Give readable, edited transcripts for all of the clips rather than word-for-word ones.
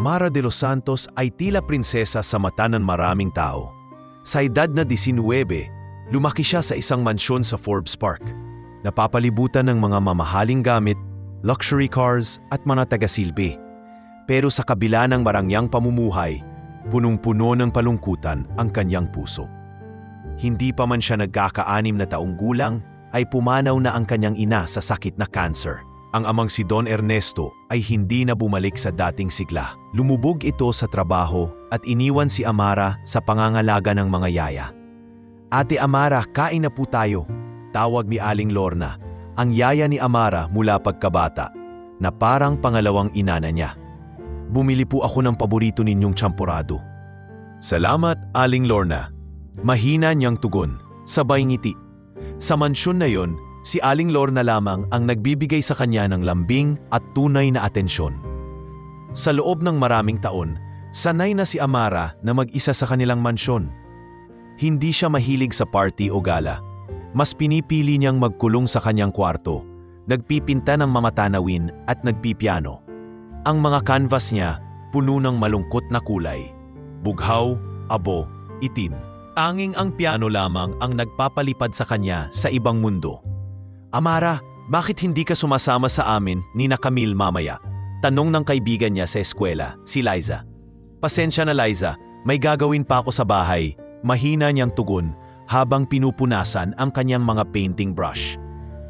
Amara de los Santos ay tila prinsesa sa mata ng maraming tao. Sa edad na 19, lumaki siya sa isang mansyon sa Forbes Park. Napapalibutan ng mga mamahaling gamit, luxury cars at mga tagasilbi. Pero sa kabila ng marangyang pamumuhay, punong-puno ng palungkutan ang kanyang puso. Hindi pa man siya nagkaka-6 na taong gulang, ay pumanaw na ang kanyang ina sa sakit na cancer. Ang amang si Don Ernesto ay hindi na bumalik sa dating sigla. Lumubog ito sa trabaho at iniwan si Amara sa pangangalaga ng mga yaya. "Ate Amara, kain na po tayo," tawag ni Aling Lorna, ang yaya ni Amara mula pagkabata, na parang pangalawang ina na niya. "Bumili po ako ng paborito ninyong champorado." "Salamat, Aling Lorna." Mahina niyang tugon, sabay ngiti. Sa mansyon na yon, si Aling Lorna lamang ang nagbibigay sa kanya ng lambing at tunay na atensyon. Sa loob ng maraming taon, sanay na si Amara na mag-isa sa kanilang mansyon. Hindi siya mahilig sa party o gala. Mas pinipili niyang magkulong sa kanyang kwarto, nagpipinta ng mamatanawin at nagpipiano. Ang mga canvas niya puno ng malungkot na kulay. Bughaw, abo, itim. Tanging ang piano lamang ang nagpapalipad sa kanya sa ibang mundo. "Amara, bakit hindi ka sumasama sa amin ni na Camille mamaya?" tanong ng kaibigan niya sa eskwela, si Liza. "Pasensya na Liza, may gagawin pa ako sa bahay," mahina niyang tugon habang pinupunasan ang kanyang mga painting brush.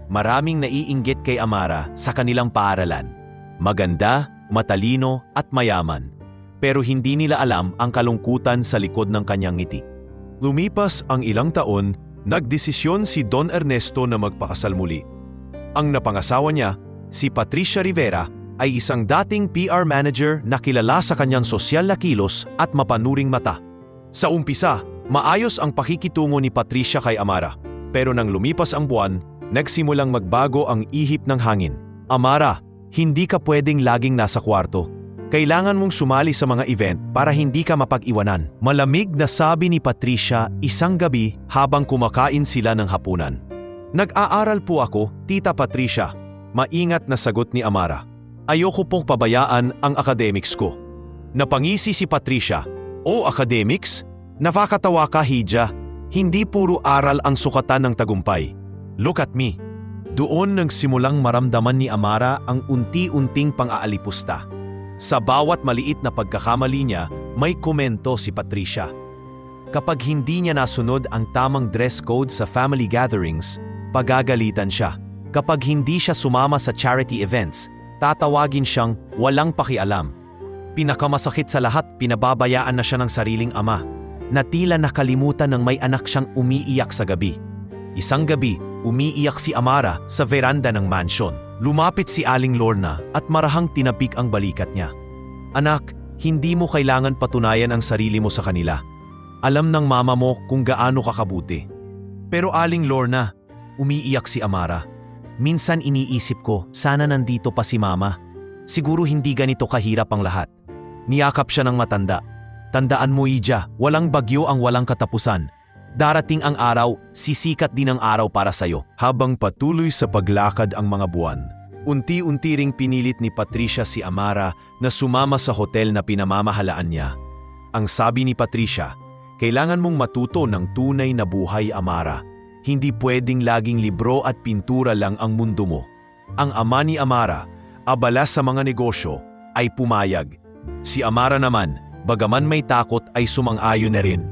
Maraming naiinggit kay Amara sa kanilang paaralan. Maganda, matalino at mayaman. Pero hindi nila alam ang kalungkutan sa likod ng kanyang ngiti. Lumipas ang ilang taon, nagdesisyon si Don Ernesto na magpakasal muli. Ang napangasawa niya, si Patricia Rivera, ay isang dating PR manager na kilala sa kanyang sosyal na kilos at mapanuring mata. Sa umpisa, maayos ang pakikitungo ni Patricia kay Amara. Pero nang lumipas ang buwan, nagsimulang magbago ang ihip ng hangin. "Amara, hindi ka pwedeng laging nasa kwarto. Kailangan mong sumali sa mga event para hindi ka mapag-iwanan." Malamig na sabi ni Patricia isang gabi habang kumakain sila ng hapunan. "Nag-aaral po ako, Tita Patricia," maingat na sagot ni Amara. "Ayoko pong pabayaan ang academics ko." Napangisi si Patricia. "O academics? Nakakatawa ka, Hija. Hindi puro aral ang sukatan ng tagumpay. Look at me." Doon nagsimulang maramdaman ni Amara ang unti-unting pang-aalipusta. Sa bawat maliit na pagkakamali niya, may komento si Patricia. Kapag hindi niya nasunod ang tamang dress code sa family gatherings, pagagalitan siya. Kapag hindi siya sumama sa charity events, tatawagin siyang walang pakialam. Pinakamasakit sa lahat, pinababayaan na siya ng sariling ama, na tila nakalimutan ng may anak siyang umiiyak sa gabi. Isang gabi, umiiyak si Amara sa veranda ng mansion. Lumapit si Aling Lorna at marahang tinapik ang balikat niya. "Anak, hindi mo kailangan patunayan ang sarili mo sa kanila. Alam ng mama mo kung gaano ka kabuti." "Pero Aling Lorna," umiiyak si Amara, "minsan iniisip ko, sana nandito pa si mama. Siguro hindi ganito kahirap ang lahat." Niyakap siya ng matanda. "Tandaan mo, Ija, walang bagyo ang walang katapusan. Darating ang araw, sisikat din ang araw para sa'yo." Habang patuloy sa paglakad ang mga buwan, unti-unti ring pinilit ni Patricia si Amara na sumama sa hotel na pinamamahalaan niya. Ang sabi ni Patricia, "Kailangan mong matuto ng tunay na buhay, Amara. Hindi pwedeng laging libro at pintura lang ang mundo mo." Ang ama ni Amara, abala sa mga negosyo, ay pumayag. Si Amara naman, bagaman may takot, ay sumang-ayon na rin.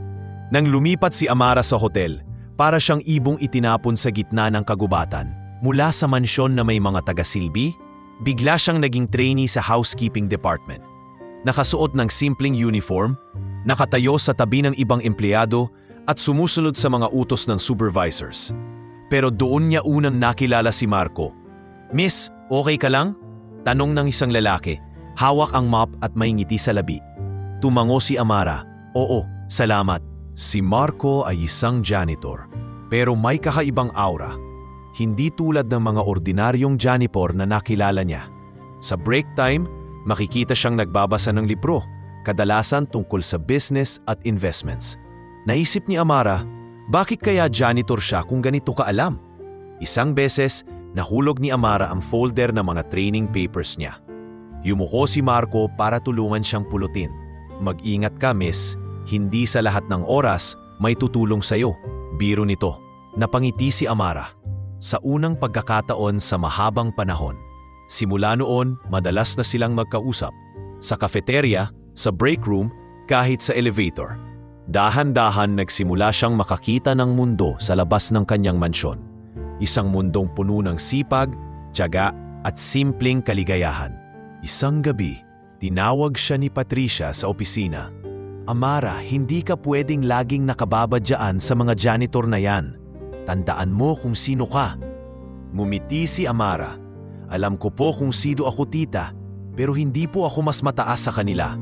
Nang lumipat si Amara sa hotel, para siyang ibong itinapon sa gitna ng kagubatan. Mula sa mansyon na may mga taga-silbi, bigla siyang naging trainee sa housekeeping department. Nakasuot ng simpleng uniform, nakatayo sa tabi ng ibang empleyado at sumusunod sa mga utos ng supervisors. Pero doon niya unang nakilala si Marco. "Miss, okay ka lang?" tanong ng isang lalaki, hawak ang mop at may ngiti sa labi. Tumango si Amara, "Oo, salamat." Si Marco ay isang janitor, pero may kakaibang aura. Hindi tulad ng mga ordinaryong janitor na nakilala niya. Sa break time, makikita siyang nagbabasa ng libro, kadalasan tungkol sa business at investments. Naisip ni Amara, bakit kaya janitor siya kung ganito kaalam? Isang beses, nahulog ni Amara ang folder ng mga training papers niya. Yumuko si Marco para tulungan siyang pulutin. Mag-ingat ka, miss. Hindi sa lahat ng oras may tutulong sa'yo. Biro nito. Napangiti si Amara. Sa unang pagkakataon sa mahabang panahon. Simula noon, madalas na silang magkausap. Sa cafeteria, sa break room, kahit sa elevator. Dahan-dahan nagsimula siyang makakita ng mundo sa labas ng kanyang mansyon. Isang mundong puno ng sipag, tiyaga at simpleng kaligayahan. Isang gabi, tinawag siya ni Patricia sa opisina. Amara, hindi ka pwedeng laging nakababadyaan sa mga janitor na yan. Tandaan mo kung sino ka. Ngumiti si Amara. Alam ko po kung sino ako, tita, pero hindi po ako mas mataas sa kanila.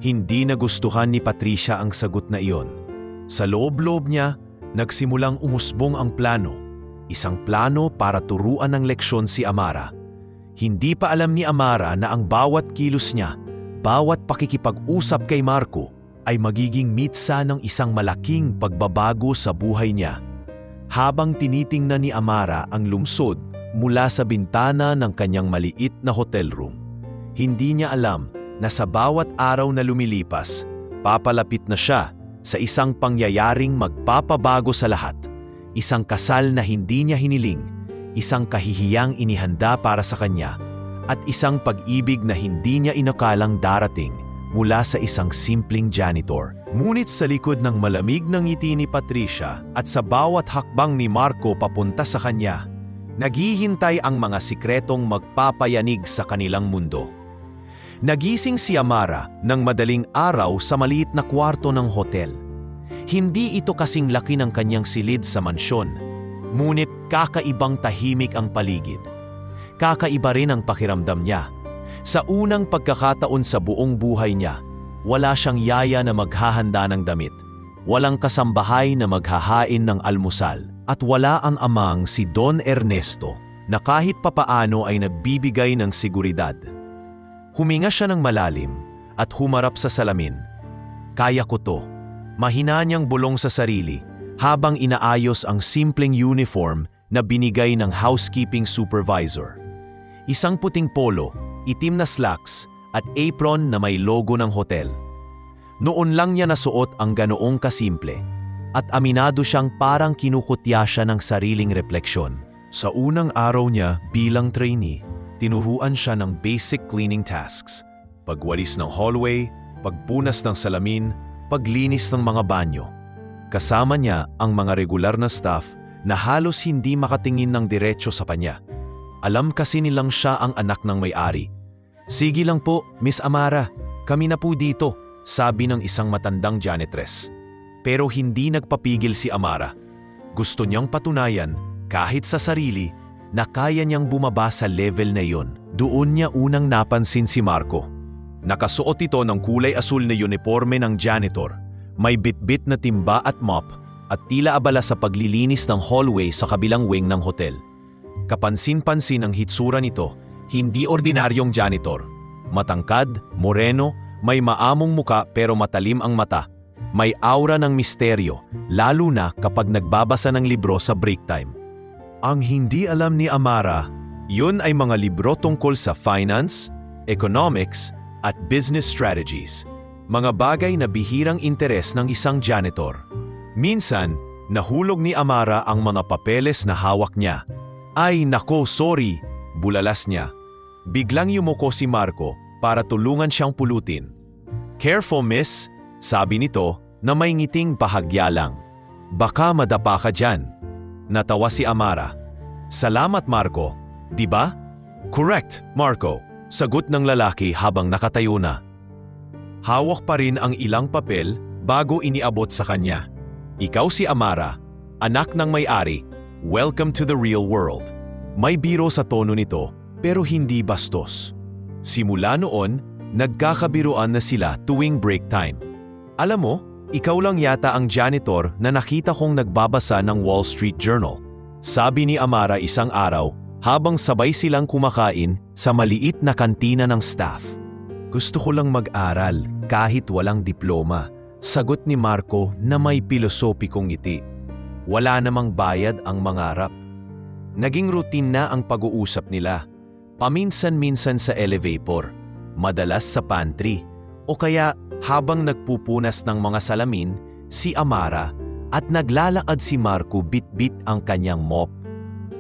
Hindi nagustuhan ni Patricia ang sagot na iyon. Sa loob-loob niya, nagsimulang umusbong ang plano. Isang plano para turuan ng leksyon si Amara. Hindi pa alam ni Amara na ang bawat kilos niya, bawat pakikipag-usap kay Marco ay magiging mitsa ng isang malaking pagbabago sa buhay niya. Habang tinitingnan ni Amara ang lungsod mula sa bintana ng kanyang maliit na hotel room, hindi niya alam na sa bawat araw na lumilipas, papalapit na siya sa isang pangyayaring magpapabago sa lahat. Isang kasal na hindi niya hiniling, isang kahihiyang inihanda para sa kanya, at isang pag-ibig na hindi niya inakalang darating mula sa isang simpleng janitor. Ngunit sa likod ng malamig ng ngiti ni Patricia at sa bawat hakbang ni Marco papunta sa kanya, naghihintay ang mga sikretong magpapayanig sa kanilang mundo. Nagising si Amara ng madaling araw sa maliit na kwarto ng hotel. Hindi ito kasing laki ng kanyang silid sa mansyon, ngunit kakaibang tahimik ang paligid. Kakaiba rin ang pakiramdam niya. Sa unang pagkakataon sa buong buhay niya, wala siyang yaya na maghahanda ng damit, walang kasambahay na maghahain ng almusal, at wala ang amang si Don Ernesto na kahit papaano ay nagbibigay ng seguridad. Huminga siya ng malalim at humarap sa salamin. Kaya ko to. Mahina niyang bulong sa sarili habang inaayos ang simpleng uniform na binigay ng housekeeping supervisor. Isang puting polo, itim na slacks at apron na may logo ng hotel. Noon lang niya nasuot ang ganoong kasimple at aminado siyang parang kinukutya siya ng sariling refleksyon. Sa unang araw niya bilang trainee, tinuruan siya ng basic cleaning tasks, pagwalis ng hallway, pagpunas ng salamin, paglinis ng mga banyo. Kasama niya ang mga regular na staff na halos hindi makatingin ng diretso sa kanya. Alam kasi nilang siya ang anak ng may-ari. Sige lang po, Miss Amara, kami na po dito, sabi ng isang matandang janitress. Pero hindi nagpapigil si Amara. Gusto niyang patunayan, kahit sa sarili, na kaya niyang bumaba sa level na iyon. Doon niya unang napansin si Marco. Nakasuot ito ng kulay asul na uniforme ng janitor, may bitbit na timba at mop, at tila abala sa paglilinis ng hallway sa kabilang wing ng hotel. Kapansin-pansin ang hitsura nito, hindi ordinaryong janitor. Matangkad, moreno, may maamong muka pero matalim ang mata. May aura ng misteryo, lalo na kapag nagbabasa ng libro sa break time. Ang hindi alam ni Amara, yun ay mga libro tungkol sa finance, economics, at business strategies. Mga bagay na bihirang interes ng isang janitor. Minsan, nahulog ni Amara ang mga papeles na hawak niya. Ay nako, sorry, bulalas niya. Biglang yumuko si Marco para tulungan siyang pulutin. Careful, miss, sabi nito na may ngiting bahagya lang. Baka madapa ka dyan. Natawa si Amara. Salamat, Marco. Di ba? Correct, Marco. Sagot ng lalaki habang nakatayo na. Hawak pa rin ang ilang papel bago iniabot sa kanya. Ikaw si Amara, anak ng may-ari. Welcome to the real world. May biro sa tono nito pero hindi bastos. Simula noon, nagkakabiruan na sila tuwing break time. Alam mo, ikaw lang yata ang janitor na nakita kong nagbabasa ng Wall Street Journal. Sabi ni Amara isang araw habang sabay silang kumakain sa maliit na kantina ng staff. Gusto ko lang mag-aral kahit walang diploma, sagot ni Marco na may pilosopikong ngiti. Wala namang bayad ang mangarap. Naging routine na ang pag-uusap nila. Paminsan-minsan sa elevator, madalas sa pantry, o kaya habang nagpupunas ng mga salamin si Amara at naglalakad si Marco bit-bit ang kanyang mop.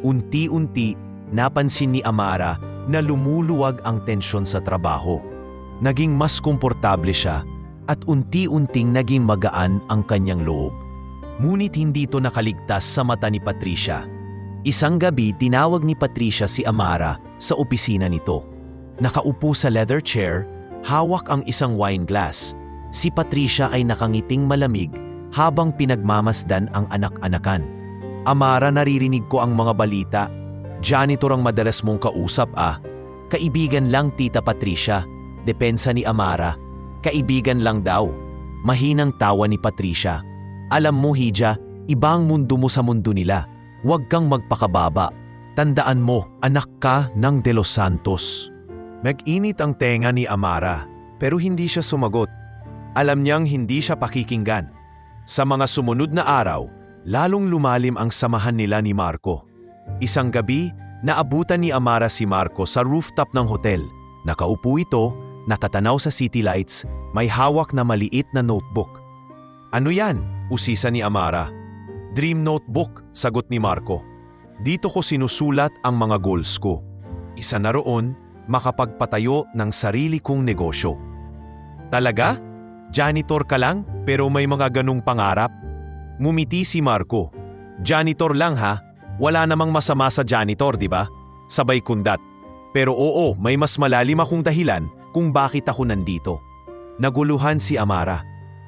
Unti-unti, napansin ni Amara na lumuluwag ang tensyon sa trabaho. Naging mas komportable siya at unti-unting naging magaan ang kanyang loob. Ngunit hindi ito nakaligtas sa mata ni Patricia. Isang gabi, tinawag ni Patricia si Amara sa opisina nito. Nakaupo sa leather chair, hawak ang isang wine glass. Si Patricia ay nakangiting malamig habang pinagmamasdan ang anak-anakan. Amara, naririnig ko ang mga balita. Janitor ang madalas mong kausap ah. Kaibigan lang, Tita Patricia. Depensa ni Amara. Kaibigan lang daw. Mahinang tawa ni Patricia. Alam mo, Hija, ibang mundo mo sa mundo nila. Huwag kang magpakababa. Tandaan mo, anak ka ng De Los Santos. Nag-init ang tenga ni Amara, pero hindi siya sumagot. Alam niyang hindi siya pakikinggan. Sa mga sumunod na araw, lalong lumalim ang samahan nila ni Marco. Isang gabi, naabutan ni Amara si Marco sa rooftop ng hotel. Nakaupo ito, nakatanaw sa city lights, may hawak na maliit na notebook. Ano yan? Usisa ni Amara. Dream notebook, sagot ni Marco. Dito ko sinusulat ang mga goals ko. Isa na roon, makapagpatayo ng sarili kong negosyo. Talaga? Janitor ka lang pero may mga ganung pangarap? Ngumiti si Marco. Janitor lang ha? Wala namang masama sa janitor, di ba? Sabay kundat. Pero oo, may mas malalim akong dahilan kung bakit ako nandito. Naguluhan si Amara.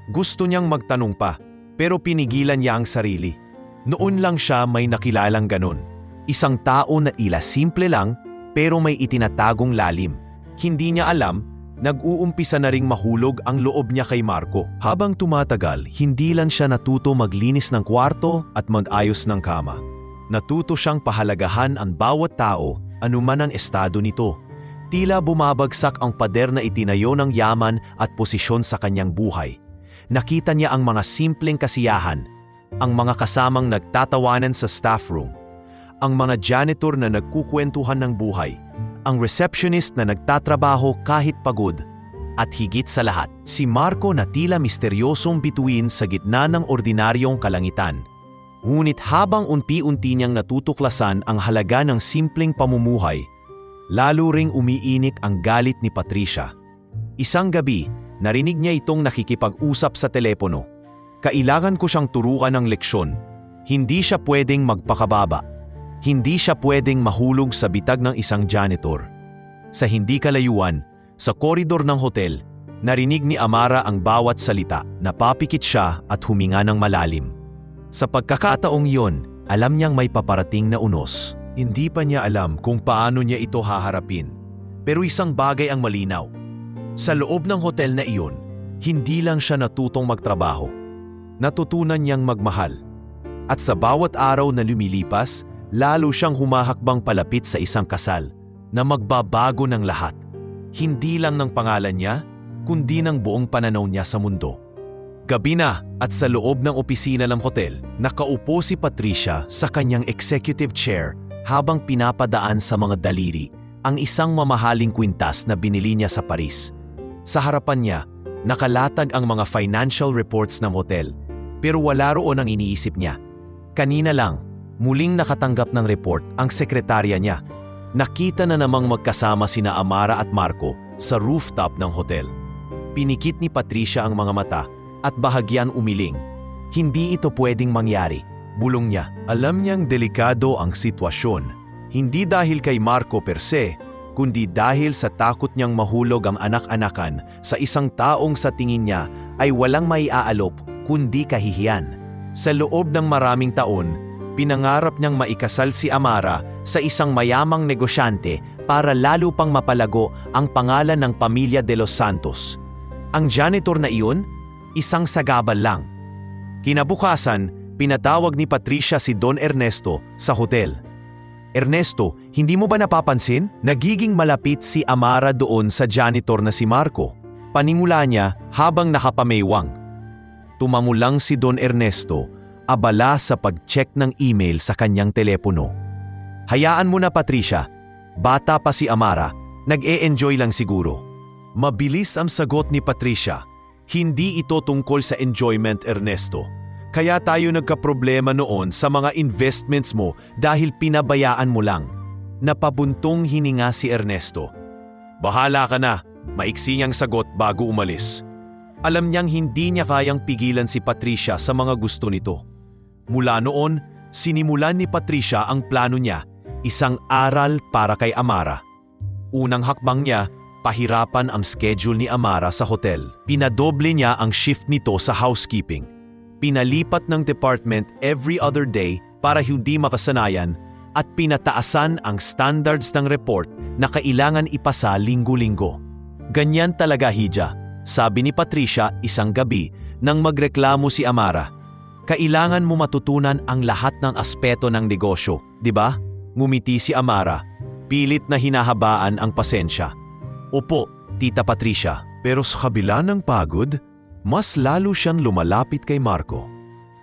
Gusto niyang magtanong pa, pero pinigilan niya ang sarili. Noon lang siya may nakilalang ganun. Isang tao na ila simple lang, pero may itinatagong lalim. Hindi niya alam, nag-uumpisa na ring mahulog ang loob niya kay Marco. Habang tumatagal, hindi lang siya natuto maglinis ng kwarto at mag-ayos ng kama. Natuto siyang pahalagahan ang bawat tao, anuman ang estado nito. Tila bumabagsak ang pader na itinayo ng yaman at posisyon sa kanyang buhay. Nakita niya ang mga simpleng kasiyahan, ang mga kasamang nagtatawanan sa staff room, ang mga janitor na nagkukwentuhan ng buhay, ang receptionist na nagtatrabaho kahit pagod, at higit sa lahat, si Marco na tila misteryosong bituin sa gitna ng ordinaryong kalangitan. Ngunit habang unti-unti niyang natutuklasan ang halaga ng simpleng pamumuhay, lalo ring umiinik ang galit ni Patricia. Isang gabi, narinig niya itong nakikipag-usap sa telepono. Kailangan ko siyang turuan ng leksyon. Hindi siya pwedeng magpakababa. Hindi siya pwedeng mahulog sa bitag ng isang janitor. Sa hindi kalayuan, sa koridor ng hotel, narinig ni Amara ang bawat salita. Napapikit siya at huminga ng malalim. Sa pagkakataong iyon, alam niyang may paparating na unos. Hindi pa niya alam kung paano niya ito haharapin. Pero isang bagay ang malinaw. Sa loob ng hotel na iyon, hindi lang siya natutong magtrabaho. Natutunan niyang magmahal. At sa bawat araw na lumilipas, lalo siyang humahakbang palapit sa isang kasal na magbabago ng lahat. Hindi lang ng pangalan niya, kundi ng buong pananaw niya sa mundo. Gabi na at sa loob ng opisina ng hotel, nakaupo si Patricia sa kanyang executive chair habang pinapadaan sa mga daliri ang isang mamahaling kwintas na binili niya sa Paris. Sa harapan niya, nakalatag ang mga financial reports ng hotel, pero wala roon ang iniisip niya. Kanina lang, muling nakatanggap ng report ang sekretarya niya. Nakita na namang magkasama sina Amara at Marco sa rooftop ng hotel. Pinikit ni Patricia ang mga mata at bahagyan umiling. Hindi ito pwedeng mangyari, bulong niya. Alam niyang delikado ang sitwasyon. Hindi dahil kay Marco per se, kundi dahil sa takot niyang mahulog ang anak-anakan sa isang taong sa tingin niya ay walang maiaalok kundi kahihiyan. Sa loob ng maraming taon, pinangarap niyang maikasal si Amara sa isang mayamang negosyante para lalo pang mapalago ang pangalan ng pamilya De Los Santos. Ang janitor na iyon, isang sagabal lang. Kinabukasan, pinatawag ni Patricia si Don Ernesto sa hotel. Ernesto, hindi mo ba napapansin? Nagiging malapit si Amara doon sa janitor na si Marco. Panimula niya habang nakapameywang. Tumamulang si Don Ernesto, abala sa pag-check ng email sa kanyang telepono. Hayaan mo na, Patricia. Bata pa si Amara, nag-e-enjoy lang siguro. Mabilis ang sagot ni Patricia. Hindi ito tungkol sa enjoyment, Ernesto. Kaya tayo nagkaproblema noon sa mga investments mo dahil pinabayaan mo lang. Napabuntong hininga si Ernesto. Bahala ka na, maiksi niyang sagot bago umalis. Alam niyang hindi niya kayang pigilan si Patricia sa mga gusto nito. Mula noon, sinimulan ni Patricia ang plano niya, isang aral para kay Amara. Unang hakbang niya, pahirapan ang schedule ni Amara sa hotel. Pinadoble niya ang shift nito sa housekeeping. Pinalipat ng department every other day para hindi makasanayan at pinataasan ang standards ng report na kailangan ipasa linggo-linggo. Ganyan talaga, Hija, sabi ni Patricia isang gabi nang magreklamo si Amara. Kailangan mo matutunan ang lahat ng aspeto ng negosyo, di ba? Ngumiti si Amara, pilit na hinahabaan ang pasensya. Opo, Tita Patricia, pero sa kabila ng pagod, mas lalo siyang lumalapit kay Marco.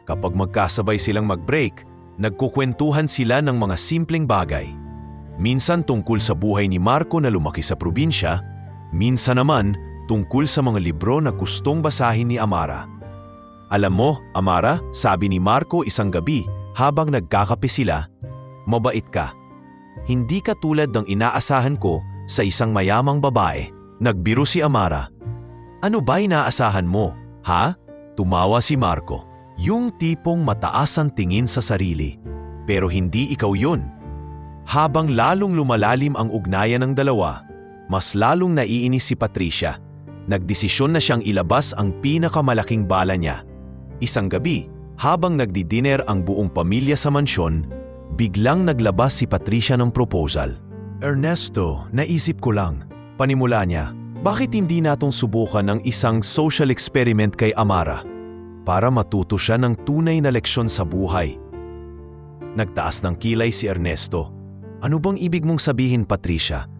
Kapag magkasabay silang mag-break, nagkukwentuhan sila ng mga simpleng bagay. Minsan tungkol sa buhay ni Marco na lumaki sa probinsya, minsan naman tungkol sa mga libro na gustong basahin ni Amara. Alam mo, Amara, sabi ni Marco isang gabi habang nagkakape sila, mabait ka. Hindi ka tulad ng inaasahan ko sa isang mayamang babae. Nagbiro si Amara. Ano ba inaasahan mo, ha? Tumawa si Marco. Yung tipong mataas ang tingin sa sarili. Pero hindi ikaw yun. Habang lalong lumalalim ang ugnayan ng dalawa, mas lalong naiinis si Patricia. Nagdesisyon na siyang ilabas ang pinakamalaking bala niya. Isang gabi, habang nagdi-dinner ang buong pamilya sa mansyon, biglang naglabas si Patricia ng proposal. Ernesto, naisip ko lang. Panimula niya. Bakit hindi natong subukan ng isang social experiment kay Amara para matuto siya ng tunay na leksyon sa buhay? Nagtaas ng kilay si Ernesto. Ano bang ibig mong sabihin, Patricia?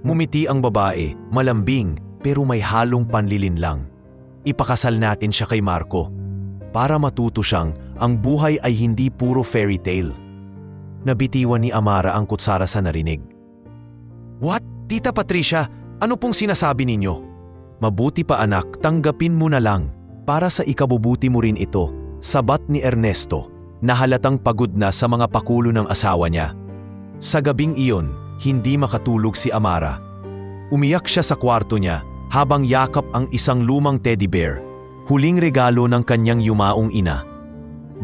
Mumiti ang babae, malambing pero may halong panlilinlang. Ipakasal natin siya kay Marco para matuto siyang ang buhay ay hindi puro fairy tale. Nabitiwan ni Amara ang kutsara sa narinig. What? Tita Patricia, ano pong sinasabi ninyo? Mabuti pa anak, tanggapin mo na lang. Para sa ikabubuti mo rin ito, sabat ni Ernesto na halatang pagod na sa mga pakulo ng asawa niya. Sa gabing iyon, hindi makatulog si Amara. Umiyak siya sa kwarto niya habang yakap ang isang lumang teddy bear, huling regalo ng kanyang yumaong ina.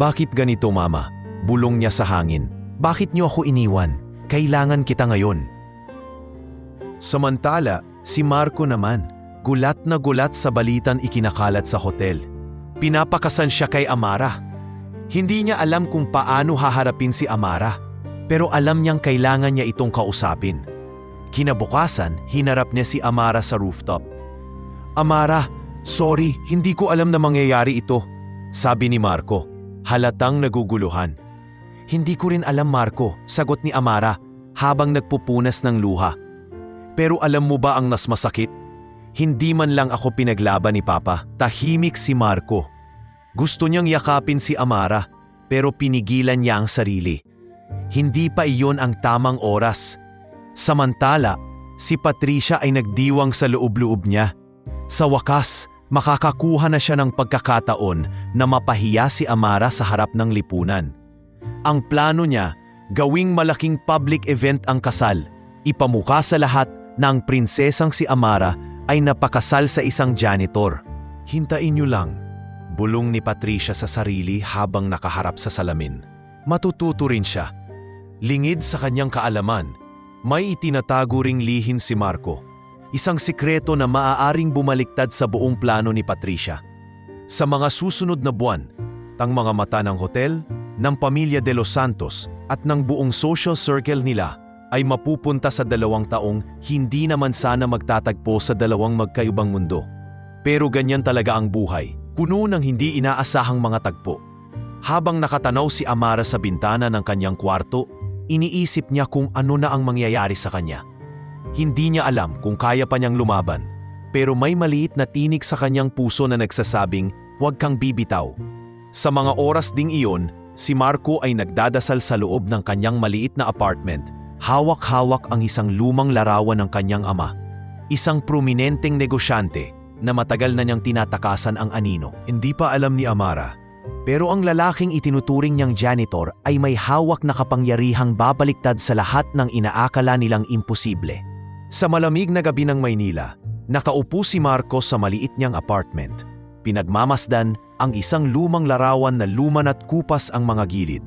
Bakit ganito, Mama? Bulong niya sa hangin. Bakit niyo ako iniwan? Kailangan kita ngayon. Samantala, si Marco naman, gulat na gulat sa balitang ikinakalat sa hotel. Pinapakasan siya kay Amara. Hindi niya alam kung paano haharapin si Amara, pero alam niyang kailangan niya itong kausapin. Kinabukasan, hinarap niya si Amara sa rooftop. Amara, sorry, hindi ko alam na mangyayari ito, sabi ni Marco, halatang naguguluhan. Hindi ko rin alam, Marco, sagot ni Amara habang nagpupunas ng luha. Pero alam mo ba ang mas masakit? Hindi man lang ako pinaglaban ni Papa. Tahimik si Marco. Gusto niyang yakapin si Amara, pero pinigilan niya ang sarili. Hindi pa iyon ang tamang oras. Samantala, si Patricia ay nagdiwang sa loob-loob niya. Sa wakas, makakakuha na siya ng pagkakataon na mapahiya si Amara sa harap ng lipunan. Ang plano niya, gawing malaking public event ang kasal. Ipamuka sa lahat na ang prinsesang si Amara ay napakasal sa isang janitor. Hintayin niyo lang, bulong ni Patricia sa sarili habang nakaharap sa salamin. Matututo rin siya. Lingid sa kanyang kaalaman, may itinatago ring lihin si Marco. Isang sikreto na maaaring bumaliktad sa buong plano ni Patricia. Sa mga susunod na buwan, ang mga mata ng hotel, ng pamilya de los Santos at ng buong social circle nila ay mapupunta sa 2 taong hindi naman sana magtatagpo sa 2 magkaibang mundo. Pero ganyan talaga ang buhay, puno ng hindi inaasahang mga tagpo. Habang nakatanaw si Amara sa bintana ng kanyang kwarto, iniisip niya kung ano na ang mangyayari sa kanya. Hindi niya alam kung kaya pa niyang lumaban, pero may maliit na tinig sa kanyang puso na nagsasabing, huwag kang bibitaw. Sa mga oras ding iyon, si Marco ay nagdadasal sa loob ng kanyang maliit na apartment. Hawak-hawak ang isang lumang larawan ng kanyang ama. isang prominenteng negosyante na matagal na niyang tinatakasan ang anino. Hindi pa alam ni Amara, pero ang lalaking itinuturing niyang janitor ay may hawak na kapangyarihang babaliktad sa lahat ng inaakala nilang imposible. Sa malamig na gabi ng Maynila, nakaupo si Marco sa maliit niyang apartment. Pinagmamasdan ang isang lumang larawan na luman at kupas ang mga gilid.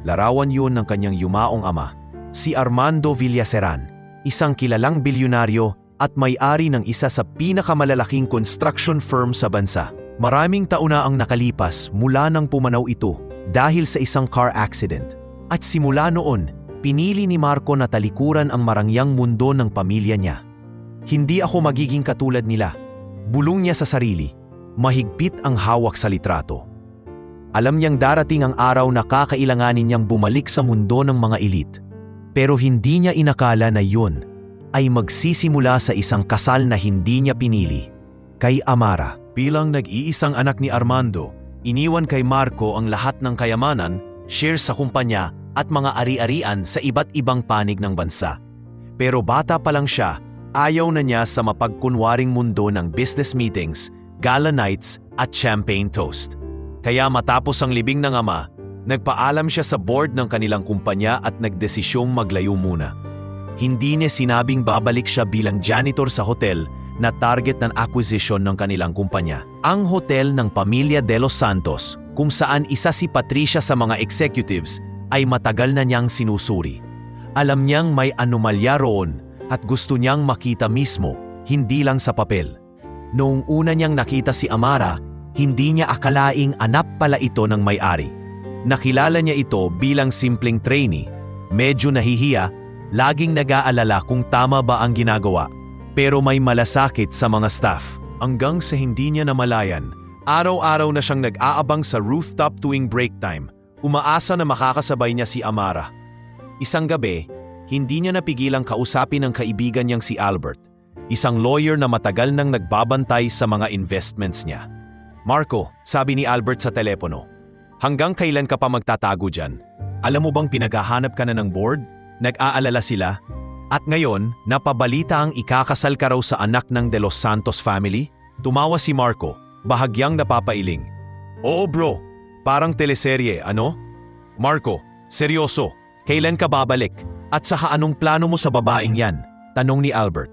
Larawan yun ng kanyang yumaong ama, si Armando Villaseran, isang kilalang bilyonaryo at may-ari ng isa sa pinakamalalaking construction firm sa bansa. Maraming taon na ang nakalipas mula nang pumanaw ito dahil sa isang car accident. At simula noon, pinili ni Marco na talikuran ang marangyang mundo ng pamilya niya. Hindi ako magiging katulad nila. Bulong niya sa sarili. Mahigpit ang hawak sa litrato. Alam niyang darating ang araw na kakailanganin niyang bumalik sa mundo ng mga elite. Pero hindi niya inakala na yun ay magsisimula sa isang kasal na hindi niya pinili. Kay Amara. Bilang nag-iisang anak ni Armando, iniwan kay Marco ang lahat ng kayamanan, share sa kumpanya at mga ari-arian sa iba't ibang panig ng bansa. Pero bata pa lang siya, ayaw na niya sa mapagkunwaring mundo ng business meetings, gala nights at champagne toast. Kaya matapos ang libing ng ama, nagpaalam siya sa board ng kanilang kumpanya at nagdesisyong maglayo muna. Hindi niya sinabing babalik siya bilang janitor sa hotel na target ng acquisition ng kanilang kumpanya. Ang hotel ng pamilya De Los Santos, kung saan isa si Patricia sa mga executives, ay matagal na niyang sinusuri. Alam niyang may anomalya roon at gusto niyang makita mismo, hindi lang sa papel. Noong una niyang nakita si Amara, hindi niya akalaing anak pala ito ng may-ari. Nakilala niya ito bilang simpleng trainee, medyo nahihiya, laging nag-aalala kung tama ba ang ginagawa. Pero may malasakit sa mga staff. Hanggang sa hindi niya namalayan, araw-araw na siyang nag-aabang sa rooftop tuwing break time, umaasa na makakasabay niya si Amara. Isang gabi, hindi niya napigilang kausapin ang kaibigan niyang si Albert, isang lawyer na matagal nang nagbabantay sa mga investments niya. Marco, sabi ni Albert sa telepono, hanggang kailan ka pa magtatago dyan? Alam mo bang pinaghahanap ka na ng board? Nag-aalala sila? At ngayon, napabalita ang ikakasal ka raw sa anak ng De Los Santos family? Tumawa si Marco, bahagyang napapailing. Oo bro, parang teleserye, ano? Marco, seryoso, kailan ka babalik? At saka anong plano mo sa babaeng yan? Tanong ni Albert.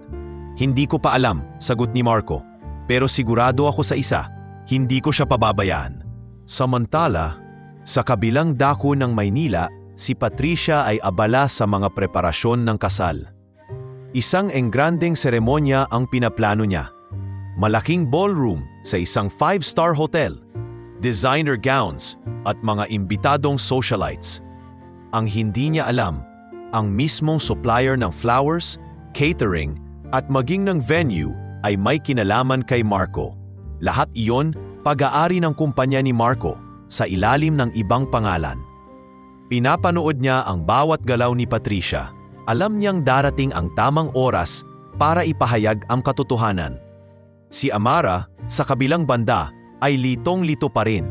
Hindi ko pa alam, sagot ni Marco. Pero sigurado ako sa isa, hindi ko siya pababayaan. Samantala, sa kabilang dako ng Maynila, si Patricia ay abala sa mga preparasyon ng kasal. Isang engrandeng seremonya ang pinaplano niya. Malaking ballroom sa isang 5-star hotel, designer gowns at mga imbitadong socialites. Ang hindi niya alam, ang mismong supplier ng flowers, catering at maging ng venue ay may kinalaman kay Marco. Lahat iyon pag-aari ng kumpanya ni Marco sa ilalim ng ibang pangalan. Pinapanood niya ang bawat galaw ni Patricia. Alam niyang darating ang tamang oras para ipahayag ang katotohanan. Si Amara, sa kabilang banda, ay litong-lito pa rin.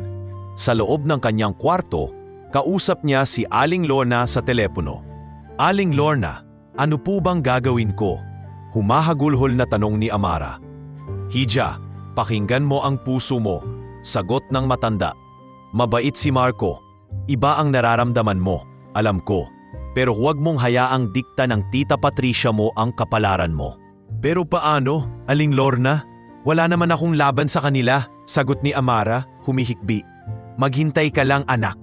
Sa loob ng kanyang kwarto, kausap niya si Aling Lorna sa telepono. Aling Lorna, ano po bang gagawin ko? Humahagulhol na tanong ni Amara. Hija, pakinggan mo ang puso mo, sagot ng matanda. Mabait si Marco. Iba ang nararamdaman mo, alam ko. Pero huwag mong hayaang dikta ng tita Patricia mo ang kapalaran mo. Pero paano, Aling Lorna? Wala naman akong laban sa kanila, sagot ni Amara, humihikbi. Maghintay ka lang anak.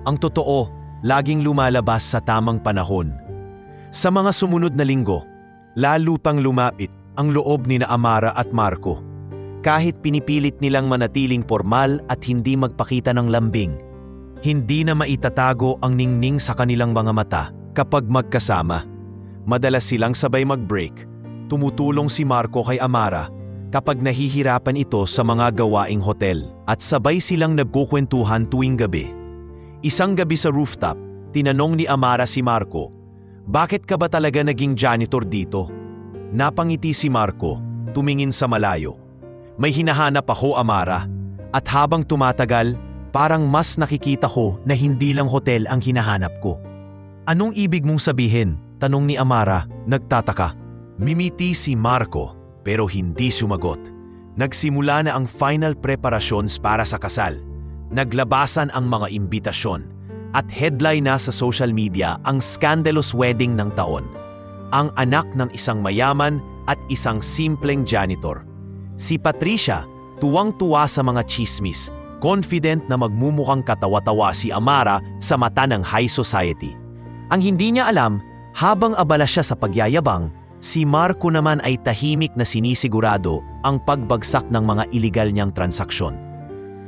Ang totoo, laging lumalabas sa tamang panahon. Sa mga sumunod na linggo, lalo pang lumapit ang loob ni na Amara at Marco. Kahit pinipilit nilang manatiling formal at hindi magpakita ng lambing, hindi na maitatago ang ningning sa kanilang mga mata kapag magkasama. Madalas silang sabay mag-break. Tumutulong si Marco kay Amara kapag nahihirapan ito sa mga gawaing hotel at sabay silang nagkukwentuhan tuwing gabi. Isang gabi sa rooftop, tinanong ni Amara si Marco, "Bakit ka ba talaga naging janitor dito?" Napangiti si Marco, tumingin sa malayo. "May hinahanap ako, Amara, at habang tumatagal, parang mas nakikita ko na hindi lang hotel ang hinahanap ko." "Anong ibig mong sabihin?" tanong ni Amara, nagtataka. Mimiti si Marco pero hindi sumagot. Nagsimula na ang final preparations para sa kasal. Naglabasan ang mga imbitasyon at headline na sa social media ang scandalous wedding ng taon. Ang anak ng isang mayaman at isang simpleng janitor. Si Patricia, tuwang-tuwa sa mga chismis, confident na magmumukhang katawa-tawa si Amara sa mata ng high society. Ang hindi niya alam, habang abala siya sa pagyayabang, si Marco naman ay tahimik na sinisigurado ang pagbagsak ng mga iligal niyang transaksyon.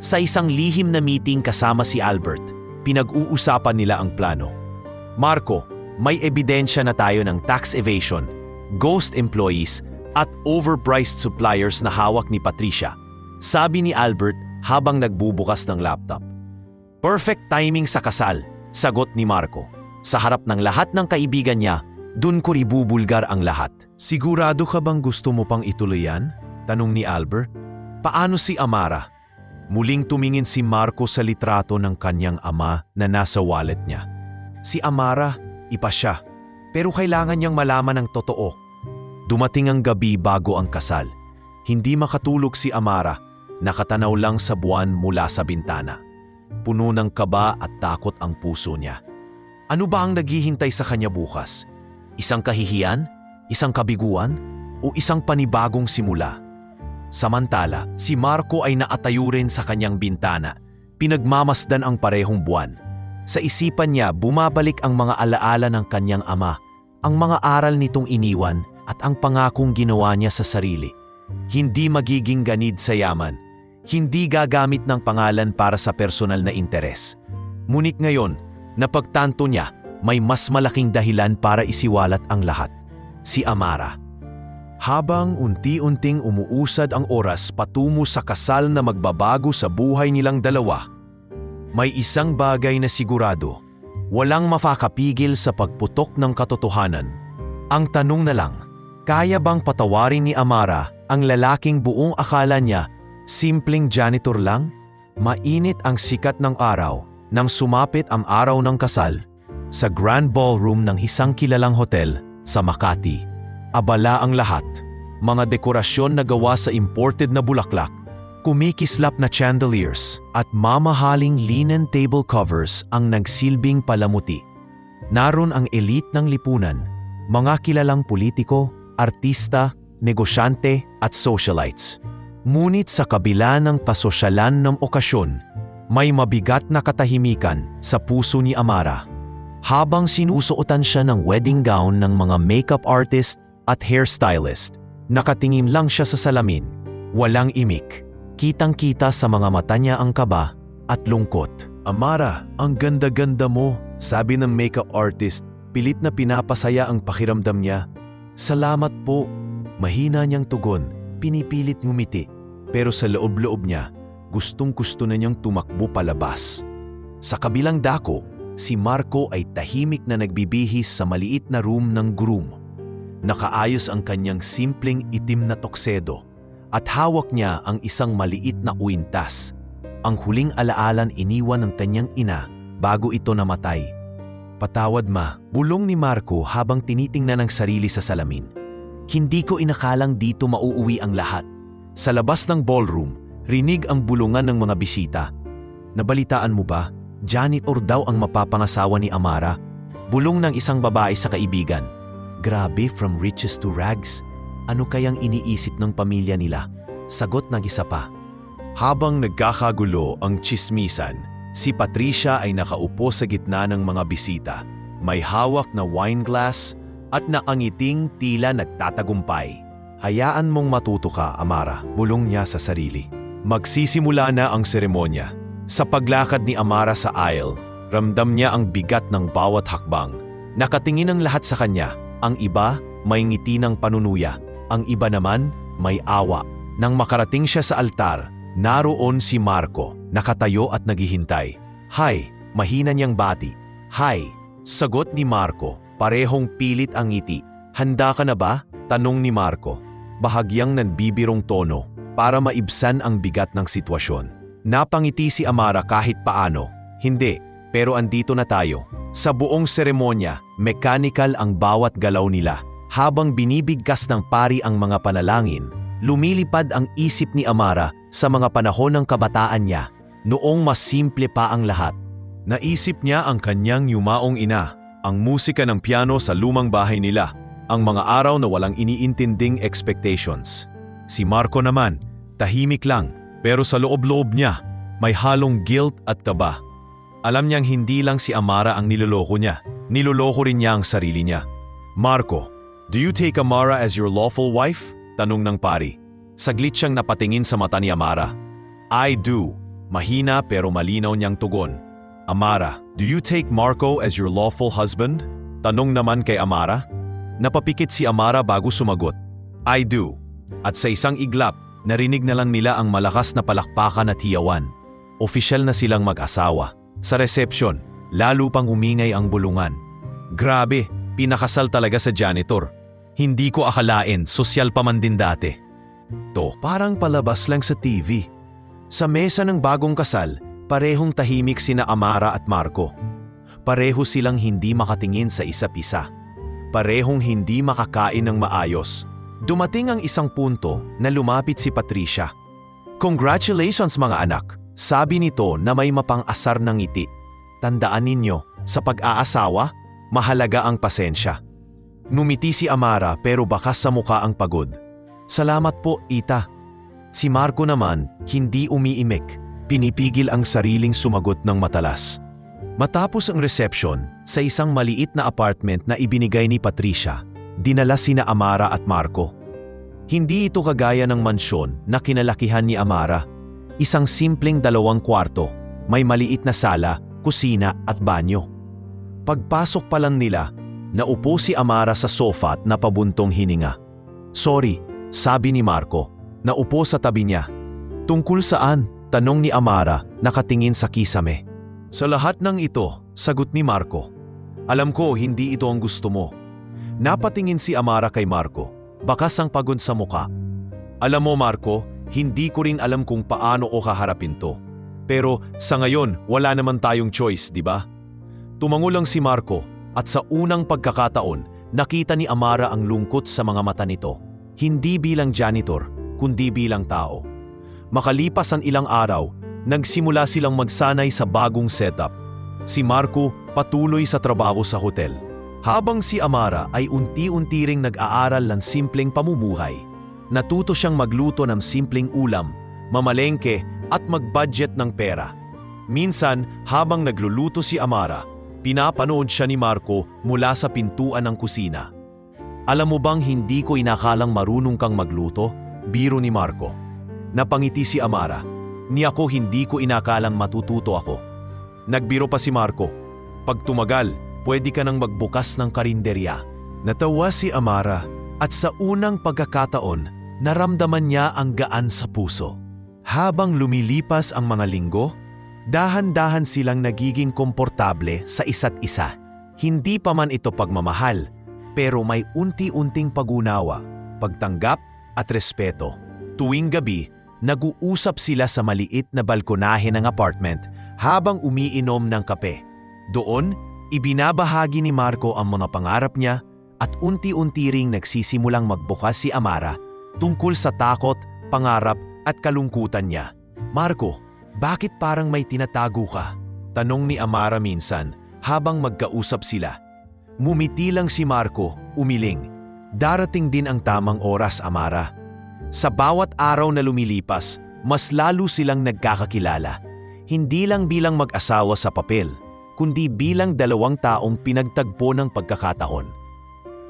Sa isang lihim na meeting kasama si Albert, pinag-uusapan nila ang plano. Marco, may ebidensya na tayo ng tax evasion, ghost employees at overpriced suppliers na hawak ni Patricia, sabi ni Albert habang nagbubukas ng laptop. Perfect timing sa kasal, sagot ni Marco. Sa harap ng lahat ng kaibigan niya, dun ko ibubulgar ang lahat. Sigurado ka bang gusto mo pang ituloy yan? Tanong ni Albert. Paano si Amara? Muling tumingin si Marco sa litrato ng kanyang ama na nasa wallet niya. Si Amara, iba siya, pero kailangan niyang malaman ang totoo. Dumating ang gabi bago ang kasal. Hindi makatulog si Amara, nakatanaw lang sa buwan mula sa bintana. Puno ng kaba at takot ang puso niya. Ano ba ang naghihintay sa kanya bukas? Isang kahihiyan? Isang kabiguan? O isang panibagong simula? Samantala, si Marco ay naatayo rin sa kanyang bintana. Pinagmamasdan ang parehong buwan. Sa isipan niya, bumabalik ang mga alaala ng kanyang ama, ang mga aral nitong iniwan at ang pangakong ginawa niya sa sarili. Hindi magiging ganid sa yaman. Hindi gagamit ng pangalan para sa personal na interes. Ngunit ngayon, napagtanto niya, may mas malaking dahilan para isiwalat ang lahat. Si Amara. Habang unti-unting umuusad ang oras patungo sa kasal na magbabago sa buhay nilang dalawa, may isang bagay na sigurado, walang makakapigil sa pagputok ng katotohanan. Ang tanong na lang, kaya bang patawarin ni Amara ang lalaking buong akala niya simpleng janitor lang? Mainit ang sikat ng araw nang sumapit ang araw ng kasal sa grand ballroom ng isang kilalang hotel sa Makati. Abala ang lahat, mga dekorasyon na gawa sa imported na bulaklak, kumikislap na chandeliers at mamahaling linen table covers ang nagsilbing palamuti. Naroon ang elite ng lipunan, mga kilalang politiko, artista, negosyante at socialites. Ngunit sa kabila ng pasosyalan ng okasyon, may mabigat na katahimikan sa puso ni Amara. Habang sinusuotan siya ng wedding gown ng mga makeup artist at hairstylist, nakatingin lang siya sa salamin, walang imik. Kitang-kita sa mga mata niya ang kaba at lungkot. Amara, ang ganda-ganda mo, sabi ng makeup artist, pilit na pinapasaya ang pakiramdam niya. Salamat po. Mahina niyang tugon, pinipilit ngumiti, pero sa loob-loob niya, gustong-gusto na niyang tumakbo palabas. Sa kabilang dako, si Marco ay tahimik na nagbibihis sa maliit na room ng groom. Nakaayos ang kanyang simpleng itim na toksedo at hawak niya ang isang maliit na uwintas, ang huling alaalan iniwan ng kanyang ina bago ito namatay. Patawad ma, bulong ni Marco habang tinitingnan ang sarili sa salamin. Hindi ko inakalang dito mauuwi ang lahat. Sa labas ng ballroom, rinig ang bulungan ng mga bisita. Nabalitaan mo ba? Janitor daw ang mapapangasawa ni Amara. Bulong ng isang babae sa kaibigan. Grabe, from riches to rags. Ano kayang iniisip ng pamilya nila? Sagot ng isa pa. Habang nagkakagulo ang tsismisan, si Patricia ay nakaupo sa gitna ng mga bisita. May hawak na wine glass at nakangiting tila nagtatagumpay. Hayaan mong matuto ka, Amara, bulong niya sa sarili. Magsisimula na ang seremonya. Sa paglakad ni Amara sa aisle, ramdam niya ang bigat ng bawat hakbang. Nakatingin ang lahat sa kanya. Ang iba may ngiti ng panunuya, ang iba naman may awa. Nang makarating siya sa altar, naroon si Marco, nakatayo at naghihintay. Hay, mahina niyang bati. Hay, sagot ni Marco, parehong pilit ang ngiti. Handa ka na ba? Tanong ni Marco, bahagyang nanbibirong tono para maibsan ang bigat ng sitwasyon. Napangiti si Amara kahit paano. Hindi, pero andito na tayo. Sa buong seremonya, mechanical ang bawat galaw nila. Habang binibigkas ng pari ang mga panalangin, lumilipad ang isip ni Amara sa mga panahon ng kabataan niya, noong mas simple pa ang lahat. Naisip niya ang kanyang yumaong ina, ang musika ng piano sa lumang bahay nila, ang mga araw na walang iniintinding expectations. Si Marco naman, tahimik lang, pero sa loob-loob niya, may halong guilt at kaba. Alam niyang hindi lang si Amara ang niloloko niya, niloloko rin niya ang sarili niya. Marco, do you take Amara as your lawful wife? Tanong ng pari. Saglit siyang napatingin sa mata ni Amara. I do. Mahina pero malinaw niyang tugon. Amara, do you take Marco as your lawful husband? Tanong naman kay Amara. Napapikit si Amara bago sumagot. I do. At sa isang iglap, narinig na lang nila ang malakas na palakpakan at hiyawan. Opisyal na silang mag-asawa. Sa resepsyon, lalo pang umingay ang bulungan. Grabe, pinakasal talaga sa janitor. Hindi ko akalain, sosyal pa man din dati. To, parang palabas lang sa TV. Sa mesa ng bagong kasal, parehong tahimik sina Amara at Marco. Pareho silang hindi makatingin sa isa't isa. Parehong hindi makakain ng maayos. Dumating ang isang punto na lumapit si Patricia. Congratulations mga anak, sabi nito na may mapang-asar ng ngiti. Tandaan ninyo, sa pag-aasawa, mahalaga ang pasensya. Numiti si Amara pero bakas sa muka ang pagod. Salamat po, Ita. Si Marco naman, hindi umiimik. Pinipigil ang sariling sumagot ng matalas. Matapos ang reception, sa isang maliit na apartment na ibinigay ni Patricia, dinala sina Amara at Marco. Hindi ito kagaya ng mansyon na kinalakihan ni Amara. Isang simpleng 2 kwarto, may maliit na sala, kusina at banyo. Pagpasok pa lang nila, naupo si Amara sa sofa at napabuntong hininga. Sorry, sabi ni Marco. Naupo sa tabi niya. Tungkol saan? Tanong ni Amara, nakatingin sa kisame. Sa lahat ng ito, sagot ni Marco. Alam ko hindi ito ang gusto mo. Napatingin si Amara kay Marco, bakas ang pagod sa muka. Alam mo Marco, hindi ko rin alam kung paano o kaharapin to. Pero sa ngayon, wala naman tayong choice, di ba? Tumango lang si Marco at sa unang pagkakataon, nakita ni Amara ang lungkot sa mga mata nito. Hindi bilang janitor, kundi bilang tao. Makalipas ang ilang araw, nagsimula silang magsanay sa bagong setup. Si Marco patuloy sa trabaho sa hotel, habang si Amara ay unti-unti ring nag-aaral ng simpleng pamumuhay. Natuto siyang magluto ng simpleng ulam, mamalengke at mag-budget ng pera. Minsan, habang nagluluto si Amara, pinapanood siya ni Marco mula sa pintuan ng kusina. Alam mo bang hindi ko inakalang marunong kang magluto? Biro ni Marco. Napangiti si Amara. Ni ako hindi ko inakalang matututo ako. Nagbiro pa si Marco. Pag tumagal, pwede ka nang magbukas ng karinderya. Natawa si Amara at sa unang pagkakataon, naramdaman niya ang gaan sa puso. Habang lumilipas ang mga linggo, dahan-dahan silang nagiging komportable sa isa't isa. Hindi pa man ito pagmamahal, pero may unti-unting pag-unawa, pagtanggap at respeto. Tuwing gabi, nag-uusap sila sa maliit na balkonahe ng apartment habang umiinom ng kape. Doon, ibinabahagi ni Marco ang mga pangarap niya at unti-unti ring nagsisimulang magbukas si Amara tungkol sa takot, pangarap at kalungkutan niya. Marco, bakit parang may tinatago ka? Tanong ni Amara minsan habang magkausap sila. Ngumiti lang si Marco, umiling. Darating din ang tamang oras, Amara. Sa bawat araw na lumilipas, mas lalo silang nagkakakilala. Hindi lang bilang mag-asawa sa papel, kundi bilang 2 taong pinagtagpo ng pagkakataon.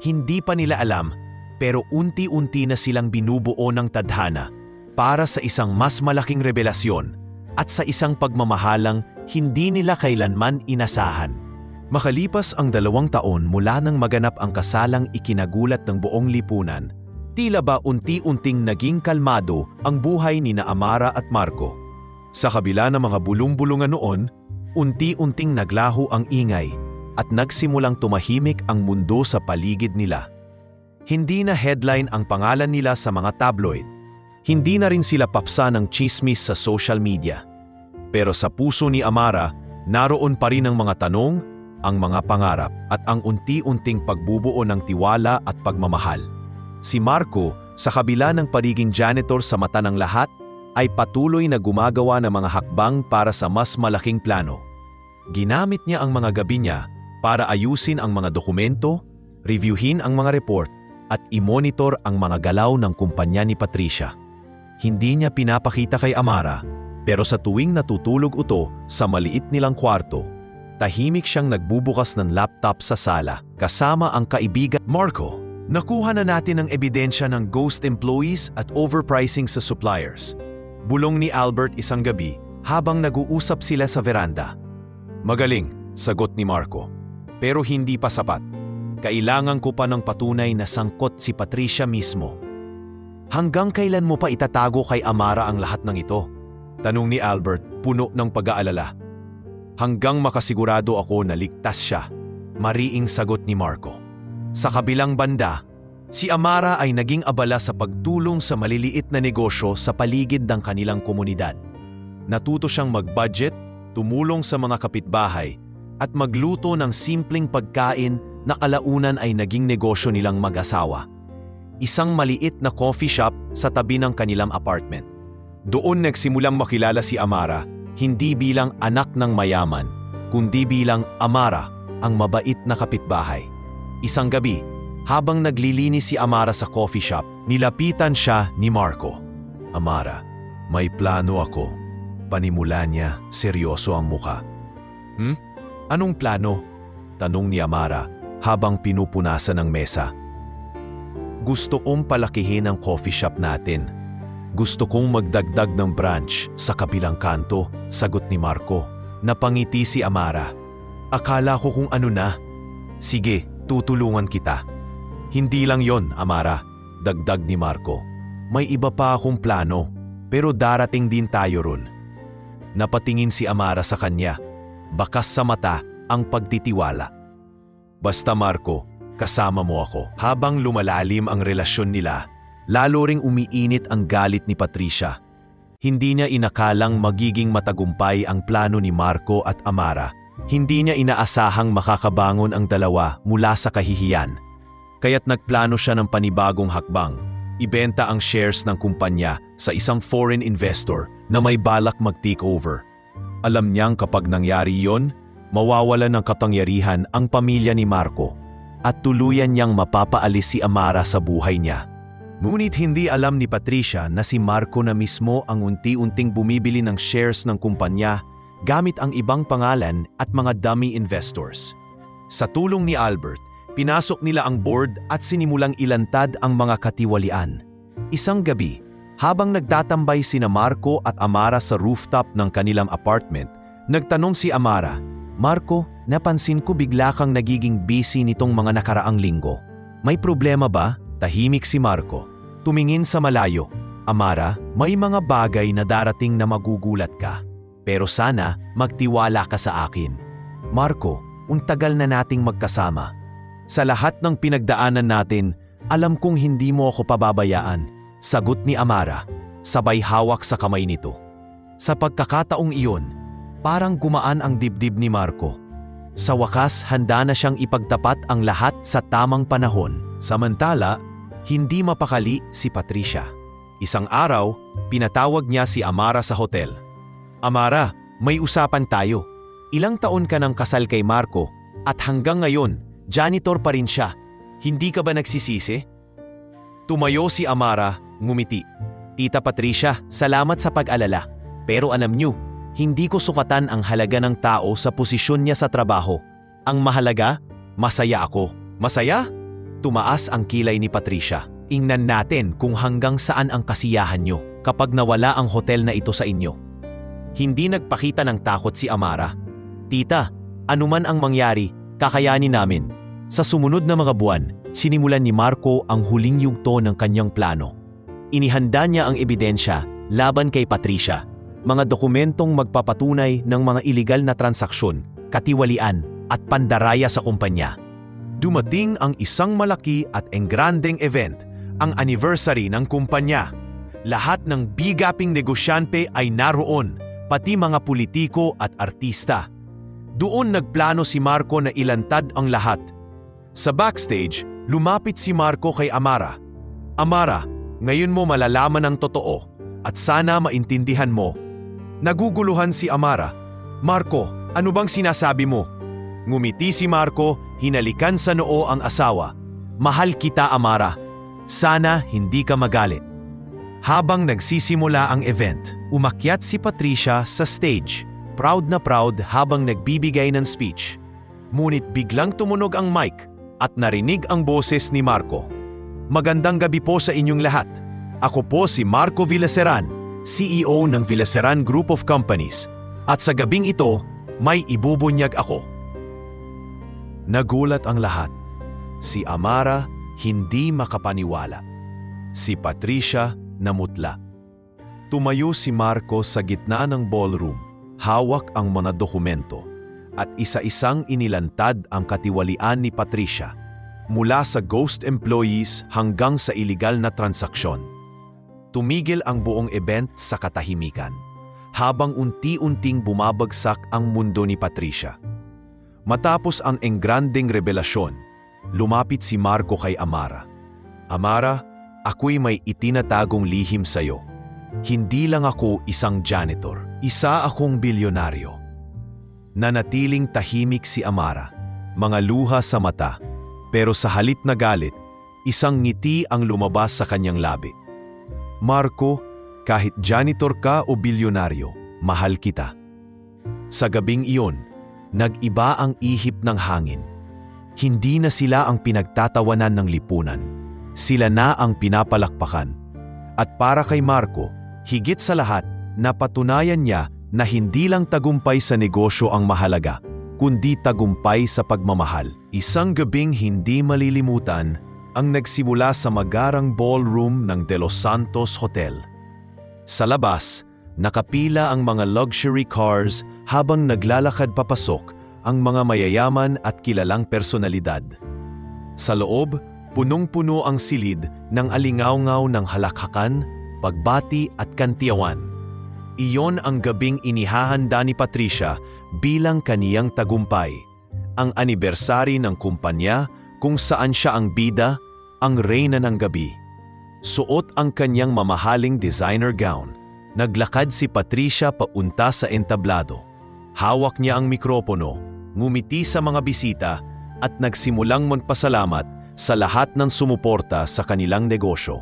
Hindi pa nila alam, pero unti-unti na silang binubuo ng tadhana para sa isang mas malaking revelasyon at sa isang pagmamahalang hindi nila kailanman inasahan. Makalipas ang 2 taon mula nang maganap ang kasalang ikinagulat ng buong lipunan, tila ba unti-unting naging kalmado ang buhay ni na Amara at Marco. Sa kabila ng mga bulong-bulungan noon, unti-unting naglaho ang ingay at nagsimulang tumahimik ang mundo sa paligid nila. Hindi na headline ang pangalan nila sa mga tabloid. Hindi na rin sila papsa ng chismis sa social media. Pero sa puso ni Amara, naroon pa rin ang mga tanong, ang mga pangarap at ang unti-unting pagbubuo ng tiwala at pagmamahal. Si Marco, sa kabila ng pagiging janitor sa mata ng lahat, ay patuloy na gumagawa ng mga hakbang para sa mas malaking plano. Ginamit niya ang mga gabi niya para ayusin ang mga dokumento, reviewin ang mga report, at i-monitor ang mga galaw ng kumpanya ni Patricia. Hindi niya pinapakita kay Amara, pero sa tuwing natutulog ito sa maliit nilang kwarto, tahimik siyang nagbubukas ng laptop sa sala kasama ang kaibigan. Marco, nakuha na natin ang ebidensya ng ghost employees at overpricing sa suppliers. Bulong ni Albert isang gabi habang nag-uusap sila sa veranda. Magaling, sagot ni Marco. Pero hindi pa sapat. Kailangan ko pa ng patunay na sangkot si Patricia mismo. Hanggang kailan mo pa itatago kay Amara ang lahat ng ito? Tanong ni Albert, puno ng pag-aalala. Hanggang makasigurado ako na ligtas siya, mariing sagot ni Marco. Sa kabilang banda, si Amara ay naging abala sa pagtulong sa maliliit na negosyo sa paligid ng kanilang komunidad. Natuto siyang mag-budget, tumulong sa mga kapitbahay, at magluto ng simpleng pagkain na kalaunan ay naging negosyo nilang mag-asawa. Isang maliit na coffee shop sa tabi ng kanilang apartment. Doon nagsimulang makilala si Amara, hindi bilang anak ng mayaman, kundi bilang Amara, ang mabait na kapitbahay. Isang gabi, habang naglilinis si Amara sa coffee shop, nilapitan siya ni Marco. Amara, may plano ako. Panimula niya, seryoso ang muka. Anong plano? Tanong ni Amara habang pinupunasan ang mesa. Gusto kong palakihin ang coffee shop natin. Gusto kong magdagdag ng branch sa kabilang kanto, sagot ni Marco. Napangiti si Amara. Akala ko kung ano na. Sige, tutulungan kita. Hindi lang yon, Amara, dagdag ni Marco. May iba pa akong plano, pero darating din tayo ron. Napatingin si Amara sa kanya. Bakas sa mata ang pagtitiwala. Basta Marco, kasama mo ako. Habang lumalalim ang relasyon nila, lalo ring umiinit ang galit ni Patricia. Hindi niya inakalang magiging matagumpay ang plano ni Marco at Amara. Hindi niya inaasahang makakabangon ang dalawa mula sa kahihiyan. Kaya't nagplano siya ng panibagong hakbang. Ibenta ang shares ng kumpanya sa isang foreign investor na may balak mag-takeover. Alam niyang kapag nangyari yon, mawawalan ng kapangyarihan ang pamilya ni Marco at tuluyan niyang mapapaalis si Amara sa buhay niya. Ngunit hindi alam ni Patricia na si Marco na mismo ang unti-unting bumibili ng shares ng kumpanya gamit ang ibang pangalan at mga dummy investors. Sa tulong ni Albert, pinasok nila ang board at sinimulang ilantad ang mga katiwalian. Isang gabi, habang nagtatambay sina Marco at Amara sa rooftop ng kanilang apartment, nagtanong si Amara, Marco, napansin ko bigla kang nagiging busy nitong mga nakaraang linggo. May problema ba? Tahimik si Marco. Tumingin sa malayo. Amara, may mga bagay na darating na magugulat ka. Pero sana magtiwala ka sa akin. Marco, untagal na nating magkasama. Sa lahat ng pinagdaanan natin, alam kong hindi mo ako pababayaan. Sagot ni Amara, sabay hawak sa kamay nito. Sa pagkakataong iyon, parang gumaan ang dibdib ni Marco. Sa wakas, handa na siyang ipagtapat ang lahat sa tamang panahon. Samantala, hindi mapakali si Patricia. Isang araw, pinatawag niya si Amara sa hotel. Amara, may usapan tayo. Ilang taon ka nang kasal kay Marco at hanggang ngayon, janitor pa rin siya. Hindi ka ba nagsisisi? Tumayo si Amara, ngumiti. Tita Patricia, salamat sa pag-alala. Pero alam niyo, hindi ko sukatan ang halaga ng tao sa posisyon niya sa trabaho. Ang mahalaga, masaya ako. Masaya? Tumaas ang kilay ni Patricia. Ingnan natin kung hanggang saan ang kasiyahan niyo kapag nawala ang hotel na ito sa inyo. Hindi nagpakita ng takot si Amara. Tita, anuman ang mangyari, kakayanin namin. Sa sumunod na mga buwan, sinimulan ni Marco ang huling yugto ng kanyang plano. Inihanda niya ang ebidensya laban kay Patricia. Mga dokumentong magpapatunay ng mga iligal na transaksyon, katiwalian at pandaraya sa kumpanya. Dumating ang isang malaki at engrandeng event, ang anniversary ng kumpanya. Lahat ng bigaping negosyante ay naroon, pati mga politiko at artista. Doon nagplano si Marco na ilantad ang lahat. Sa backstage, lumapit si Marco kay Amara. Amara, ngayon mo malalaman ang totoo at sana maintindihan mo. Naguguluhan si Amara. Marco, ano bang sinasabi mo? Ngumiti si Marco, hinalikan sa noo ang asawa. Mahal kita, Amara. Sana hindi ka magalit. Habang nagsisimula ang event, umakyat si Patricia sa stage. Proud na proud habang nagbibigay ng speech. Ngunit biglang tumunog ang mic at narinig ang boses ni Marco. Magandang gabi po sa inyong lahat. Ako po si Marco Villaseran, CEO ng Villaseran Group of Companies. At sa gabing ito, may ibubunyag ako. Nagulat ang lahat. Si Amara hindi makapaniwala. Si Patricia namutla. Tumayo si Marco sa gitna ng ballroom, hawak ang mga dokumento, at isa-isang inilantad ang katiwalian ni Patricia, mula sa ghost employees hanggang sa iligal na transaksyon. Tumigil ang buong event sa katahimikan, habang unti-unting bumabagsak ang mundo ni Patricia. Matapos ang engranding revelasyon, lumapit si Marco kay Amara. Amara, ako'y may itinatagong lihim sa'yo. Hindi lang ako isang janitor, isa akong bilyonaryo. Nanatiling tahimik si Amara, mga luha sa mata, pero sa halip na galit, isang ngiti ang lumabas sa kanyang labi. Marco, kahit janitor ka o bilyonaryo, mahal kita. Sa gabing iyon, nag-iba ang ihip ng hangin. Hindi na sila ang pinagtatawanan ng lipunan. Sila na ang pinapalakpakan. At para kay Marco, higit sa lahat, napatunayan niya na hindi lang tagumpay sa negosyo ang mahalaga, kundi tagumpay sa pagmamahal. Isang gabing hindi malilimutan ang nagsimula sa magarang ballroom ng De Los Santos Hotel. Sa labas, nakapila ang mga luxury cars habang naglalakad papasok ang mga mayayaman at kilalang personalidad. Sa loob, punong-puno ang silid ng alingaw-ngaw ng halakhakan, pagbati at kantiyawan. Iyon ang gabing inihahanda ni Patricia bilang kaniyang tagumpay, ang anibersary ng kumpanya kung saan siya ang bida, ang reyna ng gabi. Suot ang kanyang mamahaling designer gown. Naglakad si Patricia paunta sa entablado. Hawak niya ang mikropono, ngumiti sa mga bisita at nagsimulang magpasalamat sa lahat ng sumuporta sa kanilang negosyo.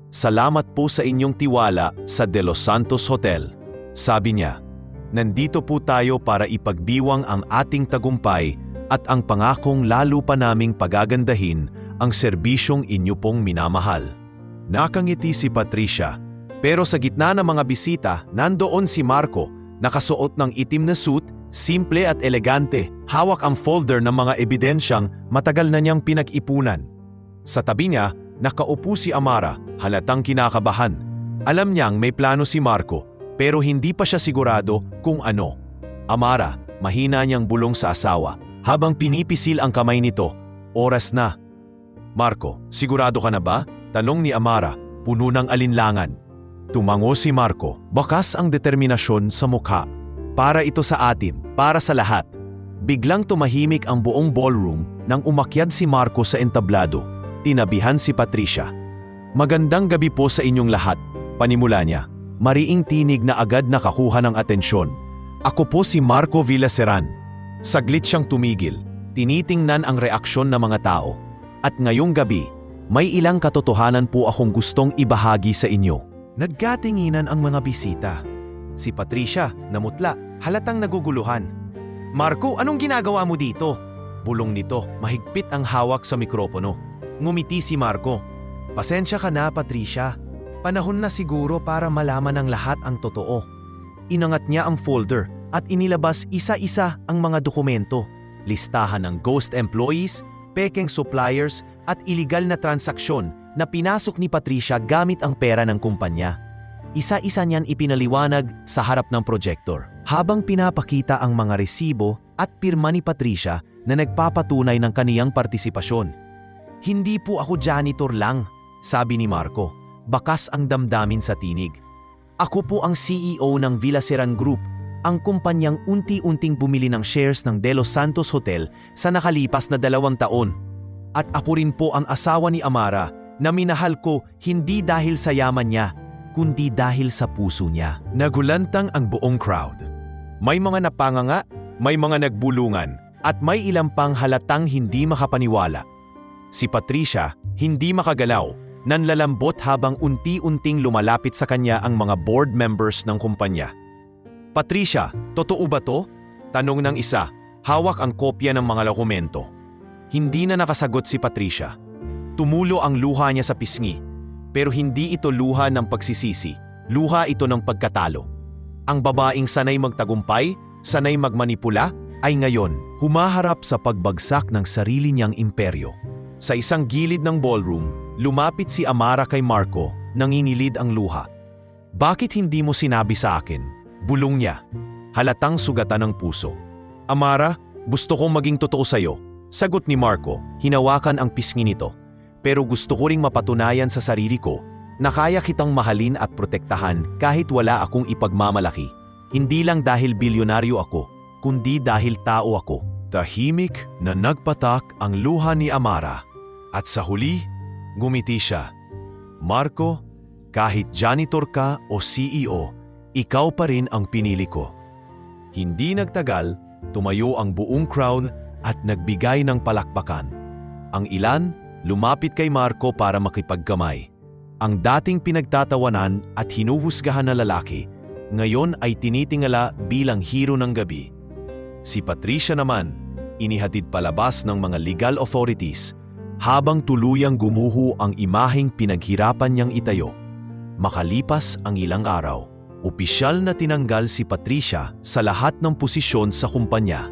Salamat po sa inyong tiwala sa De Los Santos Hotel, sabi niya. Nandito po tayo para ipagdiwang ang ating tagumpay at ang pangakong lalo pa naming pagagandahin ang serbisyong inyo pong minamahal. Nakangiti si Patricia, pero sa gitna ng mga bisita, nandoon si Marco, nakasuot ng itim na suit, simple at elegante, hawak ang folder ng mga ebidensyang matagal na niyang pinag-ipunan. Sa tabi niya, nakaupo si Amara, halatang kinakabahan. Alam niyang may plano si Marco, pero hindi pa siya sigurado kung ano. Amara, mahina niyang bulong sa asawa, habang pinipisil ang kamay nito. Oras na. Marco, sigurado ka na ba? Tanong ni Amara, puno ng alinlangan. Tumango si Marco, bakas ang determinasyon sa mukha. Para ito sa atin, para sa lahat. Biglang tumahimik ang buong ballroom nang umakyat si Marco sa entablado. Tinabihan si Patricia. Magandang gabi po sa inyong lahat, panimula niya. Mariing tinig na agad nakakuha ng atensyon. Ako po si Marco Villaseran. Saglit siyang tumigil, tinitingnan ang reaksyon ng mga tao. At ngayong gabi, may ilang katotohanan po akong gustong ibahagi sa inyo. Nagkatinginan ang mga bisita. Si Patricia, namutla, halatang naguguluhan. Marco, anong ginagawa mo dito? Bulong nito, mahigpit ang hawak sa mikropono. Ngumiti si Marco. Pasensya ka na, Patricia. Panahon na siguro para malaman ng lahat ang totoo. Inangat niya ang folder at inilabas isa-isa ang mga dokumento. Listahan ng ghost employees, pekeng suppliers at iligal na transaksyon na pinasok ni Patricia gamit ang pera ng kumpanya. Isa-isa niyan ipinaliwanag sa harap ng projector habang pinapakita ang mga resibo at pirma ni Patricia na nagpapatunay ng kaniyang partisipasyon. Hindi po ako janitor lang, sabi ni Marco. Bakas ang damdamin sa tinig. Ako po ang CEO ng Villaseran Group ang kumpanyang unti-unting bumili ng shares ng De Los Santos Hotel sa nakalipas na 2 taon. At ako rin po ang asawa ni Amara na minahal ko hindi dahil sa yaman niya, kundi dahil sa puso niya. Nagulantang ang buong crowd. May mga napanganga, may mga nagbulungan, at may ilang pang halatang hindi makapaniwala. Si Patricia, hindi makagalaw, nanlalambot habang unti-unting lumalapit sa kanya ang mga board members ng kumpanya. Patricia, totoo ba to? Tanong ng isa, hawak ang kopya ng mga dokumento. Hindi na nakasagot si Patricia. Tumulo ang luha niya sa pisngi, pero hindi ito luha ng pagsisisi, luha ito ng pagkatalo. Ang babaeng sanay magtagumpay, sanay magmanipula, ay ngayon humaharap sa pagbagsak ng sarili niyang imperyo. Sa isang gilid ng ballroom, lumapit si Amara kay Marco, nanginilid ang luha. Bakit hindi mo sinabi sa akin? Bulong niya. Halatang sugatan ng puso. Amara, gusto kong maging totoo sa'yo. Sagot ni Marco, hinawakan ang pisngi nito. Pero gusto ko ring mapatunayan sa sarili ko na kaya kitang mahalin at protektahan kahit wala akong ipagmamalaki. Hindi lang dahil bilyonaryo ako, kundi dahil tao ako. Tahimik na nagpatak ang luha ni Amara. At sa huli, ngumiti siya. Marco, kahit janitor ka o CEO, ikaw pa rin ang pinili ko. Hindi nagtagal, tumayo ang buong crowd at nagbigay ng palakpakan. Ang ilan, lumapit kay Marco para makipagkamay. Ang dating pinagtatawanan at hinuhusgahan na lalaki, ngayon ay tinitingala bilang hero ng gabi. Si Patricia naman, inihatid palabas ng mga legal authorities habang tuluyang gumuho ang imaheng pinaghirapan niyang itayo. Makalipas ang ilang araw, opisyal na tinanggal si Patricia sa lahat ng posisyon sa kumpanya.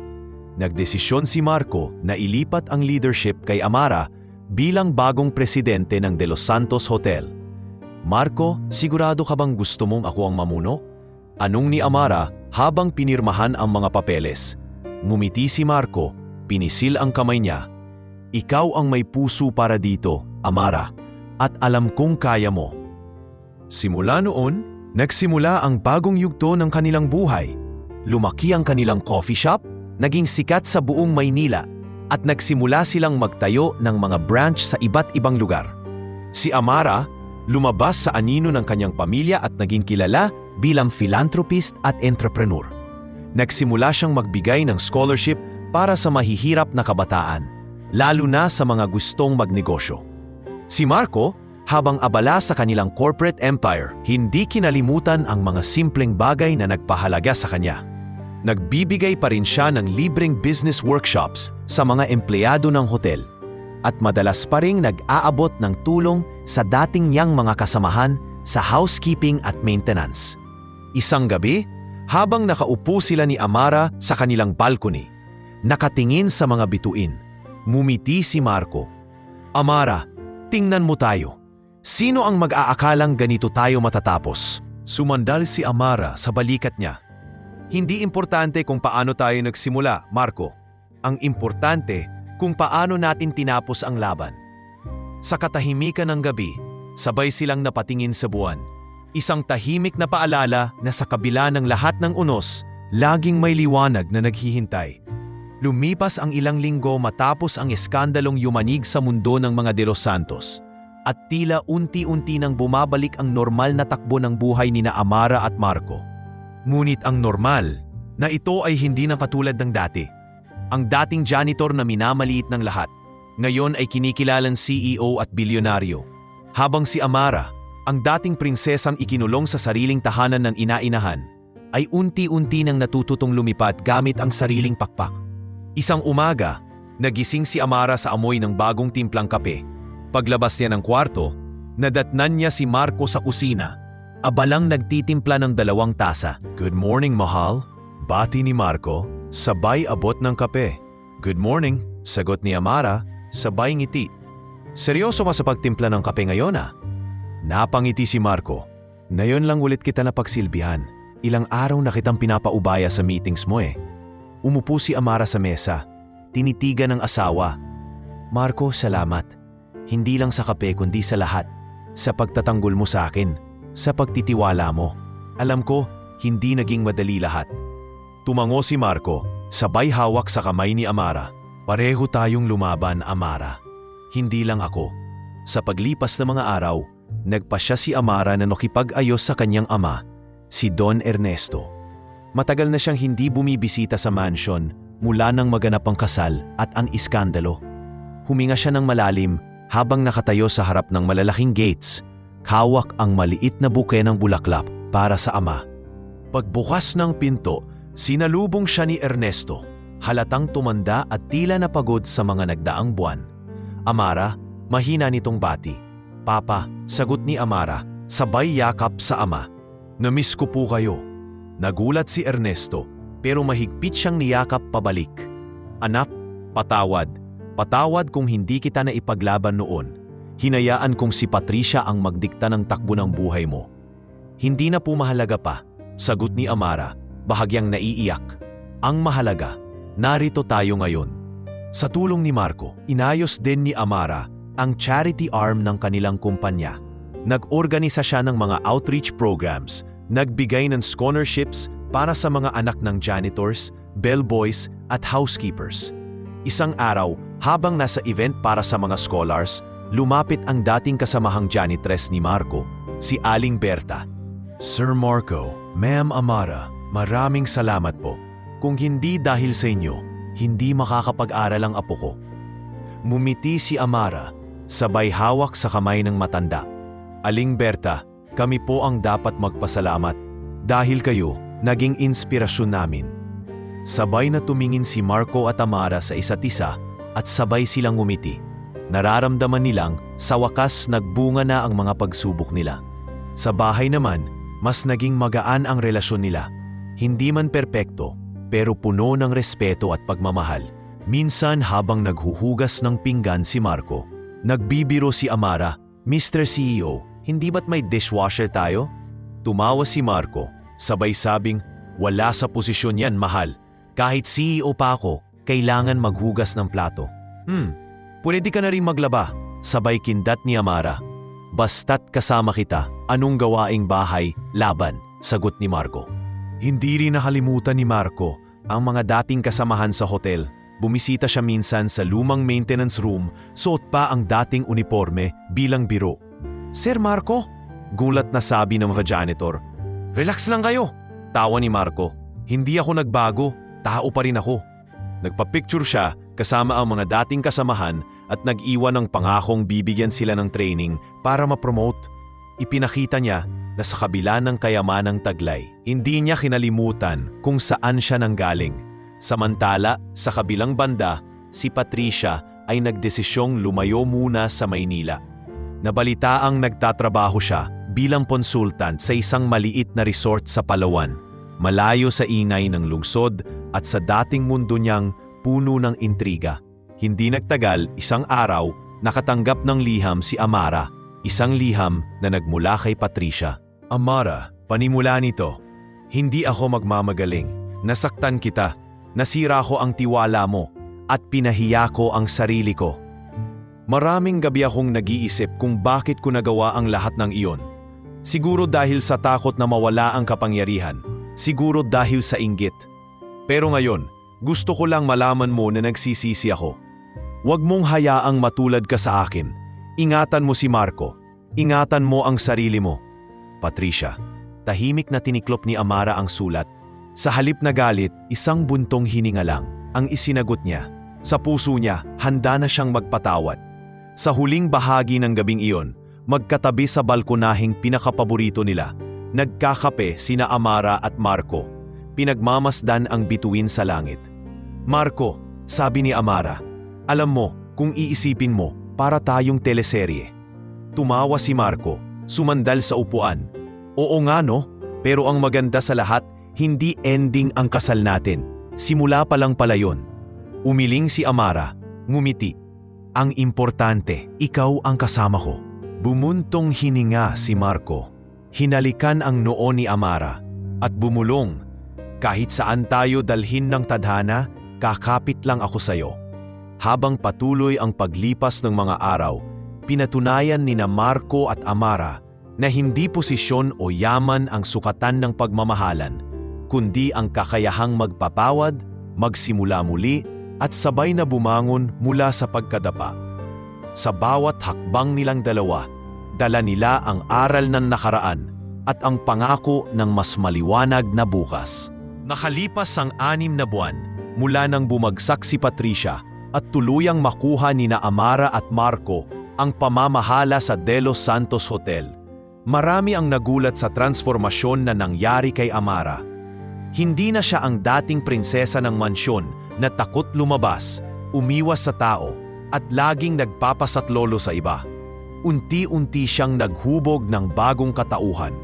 Nagdesisyon si Marco na ilipat ang leadership kay Amara bilang bagong presidente ng De Los Santos Hotel. Marco, sigurado ka bang gusto mong ako ang mamuno? Anong ni Amara habang pinirmahan ang mga papeles. Ngumiti si Marco, pinisil ang kamay niya. Ikaw ang may puso para dito, Amara, at alam kong kaya mo. Simula noon, nagsimula ang bagong yugto ng kanilang buhay. Lumaki ang kanilang coffee shop, naging sikat sa buong Maynila, at nagsimula silang magtayo ng mga branch sa iba't ibang lugar. Si Amara, lumabas sa anino ng kanyang pamilya at naging kilala bilang philanthropist at entrepreneur. Nagsimula siyang magbigay ng scholarship para sa mahihirap na kabataan, lalo na sa mga gustong magnegosyo. Si Marco, habang abala sa kanilang corporate empire, hindi kinalimutan ang mga simpleng bagay na nagpahalaga sa kanya. Nagbibigay pa rin siya ng libreng business workshops sa mga empleyado ng hotel at madalas pa ring nag-aabot ng tulong sa dating niyang mga kasamahan sa housekeeping at maintenance. Isang gabi, habang nakaupo sila ni Amara sa kanilang balcony, nakatingin sa mga bituin, ngumiti si Marco. Amara, tingnan mo tayo. Sino ang mag-aakalang ganito tayo matatapos? Sumandal si Amara sa balikat niya. Hindi importante kung paano tayo nagsimula, Marco. Ang importante kung paano natin tinapos ang laban. Sa katahimikan ng gabi, sabay silang napatingin sa buwan. Isang tahimik na paalala na sa kabila ng lahat ng unos, laging may liwanag na naghihintay. Lumipas ang ilang linggo matapos ang eskandalong yumanig sa mundo ng mga De Los Santos at tila unti-unti nang bumabalik ang normal na takbo ng buhay ni Amara at Marco. Ngunit ang normal na ito ay hindi na katulad ng dati. Ang dating janitor na minamaliit ng lahat, ngayon ay kinikilalang CEO at bilyonaryo. Habang si Amara, ang dating prinsesang ikinulong sa sariling tahanan ng ina-inahan, ay unti-unti nang natututong lumipad gamit ang sariling pakpak. Isang umaga, nagising si Amara sa amoy ng bagong timplang kape. Paglabas niya ng kwarto, nadatnan niya si Marco sa kusina. Abalang nagtitimpla ng 2 tasa. Good morning, mahal. Bati ni Marco, sabay abot ng kape. Good morning, sagot ni Amara, sabay ngiti. Seryoso ka sa pagtimpla ng kape ngayon ah? Napangiti si Marco. Ngayon lang ulit kita napagsilbihan. Ilang araw na kitang pinapaubaya sa meetings mo eh. Umupo si Amara sa mesa. Tinitigan ng asawa. Marco, salamat. Hindi lang sa kape kundi sa lahat. Sa pagtatanggol mo sa akin. Sa pagtitiwala mo. Alam ko, hindi naging madali lahat. Tumango si Marco, sabay hawak sa kamay ni Amara. Pareho tayong lumaban, Amara. Hindi lang ako. Sa paglipas ng mga araw, nagpasya si Amara na nakipag-ayos sa kanyang ama, si Don Ernesto. Matagal na siyang hindi bumibisita sa mansion mula nang maganap ang kasal at ang iskandalo. Huminga siya ng malalim habang nakatayo sa harap ng malalaking gates, hawak ang maliit na buke ng bulaklak para sa ama. Pagbukas ng pinto, sinalubong siya ni Ernesto, halatang tumanda at tila napagod sa mga nagdaang buwan. Amara, mahina nitong bati. Papa, sagot ni Amara, sabay yakap sa ama. Namiss ko po kayo. Nagulat si Ernesto, pero mahigpit siyang niyakap pabalik. Anak, patawad. Patawad kung hindi kita na ipaglaban noon. Hinayaan kong si Patricia ang magdikta ng takbo ng buhay mo. Hindi na po mahalaga pa, sagot ni Amara, bahagyang naiiyak. Ang mahalaga, narito tayo ngayon. Sa tulong ni Marco, inayos din ni Amara ang charity arm ng kanilang kumpanya. Nag-organisa siya ng mga outreach programs, nagbigay ng scholarships para sa mga anak ng janitors, bellboys at housekeepers. Isang araw, habang nasa event para sa mga scholars, lumapit ang dating kasamahang janitress ni Marco, si Aling Berta. Sir Marco, Ma'am Amara, maraming salamat po. Kung hindi dahil sa inyo, hindi makakapag-aral ang apo ko. Mumiti si Amara, sabay hawak sa kamay ng matanda. Aling Berta, kami po ang dapat magpasalamat. Dahil kayo, naging inspirasyon namin. Sabay na tumingin si Marco at Amara sa isa't isa at sabay silang ngumiti. Nararamdaman nilang sa wakas nagbunga na ang mga pagsubok nila. Sa bahay naman, mas naging magaan ang relasyon nila. Hindi man perpekto, pero puno ng respeto at pagmamahal. Minsan habang naghuhugas ng pinggan si Marco, nagbibiro si Amara, Mr. CEO, hindi ba't may dishwasher tayo? Tumawa si Marco, sabay sabing, wala sa posisyon yan, mahal. Kahit CEO pa ako, kailangan maghugas ng plato. Pwede ka na rin maglaba, sabay kindat ni Amara. Basta't kasama kita, anong gawaing bahay, laban, sagot ni Marco. Hindi rin nakalimutan ni Marco ang mga dating kasamahan sa hotel. Bumisita siya minsan sa lumang maintenance room, suot pa ang dating uniforme bilang biro. Sir Marco, gulat na sabi ng mga janitor. Relax lang kayo, tawa ni Marco. Hindi ako nagbago, tao pa rin ako. Nagpa-picture siya kasama ang mga dating kasamahan at nag-iwan ng pangakong bibigyan sila ng training para ma-promote. Ipinakita niya na sa kabila ng kayamanang taglay, hindi niya kinalimutan kung saan siya nanggaling. Samantala, sa kabilang banda, si Patricia ay nagdesisyong lumayo muna sa Maynila. Nabalitaang nagtatrabaho siya bilang consultant sa isang maliit na resort sa Palawan, malayo sa ingay ng lungsod at sa dating mundo niyang puno ng intriga. Hindi nagtagal, isang araw, nakatanggap ng liham si Amara, isang liham na nagmula kay Patricia. Amara, panimula nito. Hindi ako magmamagaling. Nasaktan kita. Nasira ko ang tiwala mo at pinahiya ko ang sarili ko. Maraming gabi akong nag-iisip kung bakit ko nagawa ang lahat ng iyon. Siguro dahil sa takot na mawala ang kapangyarihan. Siguro dahil sa inggit. Pero ngayon, gusto ko lang malaman mo na nagsisisi ako. Huwag mong hayaang matulad ka sa akin. Ingatan mo si Marco. Ingatan mo ang sarili mo. Patricia, tahimik na tiniklop ni Amara ang sulat. Sa halip na galit, isang buntong hininga lang ang isinagot niya. Sa puso niya, handa na siyang magpatawad. Sa huling bahagi ng gabing iyon, magkatabi sa balkonahing pinakapaborito nila, nagkakape sina Amara at Marco. Pinagmamasdan ang bituin sa langit. Marco, sabi ni Amara, alam mo, kung iisipin mo, para tayong teleserye. Tumawa si Marco, sumandal sa upuan. Oo nga no, pero ang maganda sa lahat, hindi ending ang kasal natin. Simula pa lang pala yun. Umiling si Amara, ngumiti. Ang importante, ikaw ang kasama ko. Bumuntong hininga si Marco. Hinalikan ang noo ni Amara at bumulong. Kahit saan tayo dalhin ng tadhana, kakapit lang ako sayo. Habang patuloy ang paglipas ng mga araw, pinatunayan ni na Marco at Amara na hindi posisyon o yaman ang sukatan ng pagmamahalan, kundi ang kakayahang magpapawad, magsimula muli, at sabay na bumangon mula sa pagkadapa. Sa bawat hakbang nilang dalawa, dala nila ang aral ng nakaraan at ang pangako ng mas maliwanag na bukas. Nakalipas ang 6 na buwan mula nang bumagsak si Patricia at tuluyang makuha nina Amara at Marco ang pamamahala sa De Los Santos Hotel. Marami ang nagulat sa transformasyon na nangyari kay Amara. Hindi na siya ang dating prinsesa ng mansyon na takot lumabas, umiwas sa tao, at laging nagpapasatlolo sa iba. Unti-unti siyang naghubog ng bagong katauhan.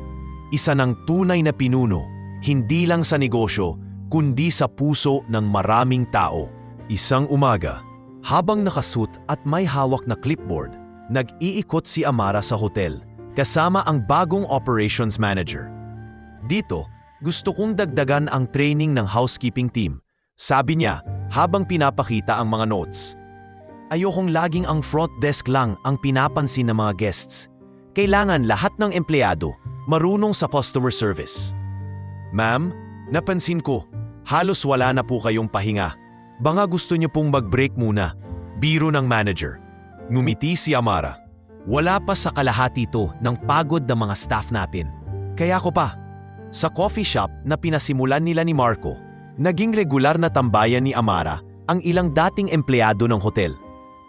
Isa ng tunay na pinuno, hindi lang sa negosyo, kundi sa puso ng maraming tao. Isang umaga, habang nakasuit at may hawak na clipboard, nag-iikot si Amara sa hotel, kasama ang bagong operations manager. Dito, gusto kong dagdagan ang training ng housekeeping team, sabi niya habang pinapakita ang mga notes. Ayokong laging ang front desk lang ang pinapansin ng mga guests. Kailangan lahat ng empleyado marunong sa customer service. Ma'am, napansin ko, halos wala na po kayong pahinga. Baka gusto niyo pong mag-break muna. Biro ng manager. Ngumiti si Amara. Wala pa sa kalahati ito ng pagod ng mga staff natin. Kaya ko pa. Sa coffee shop na pinasimulan nila ni Marco, naging regular na tambayan ni Amara ang ilang dating empleyado ng hotel.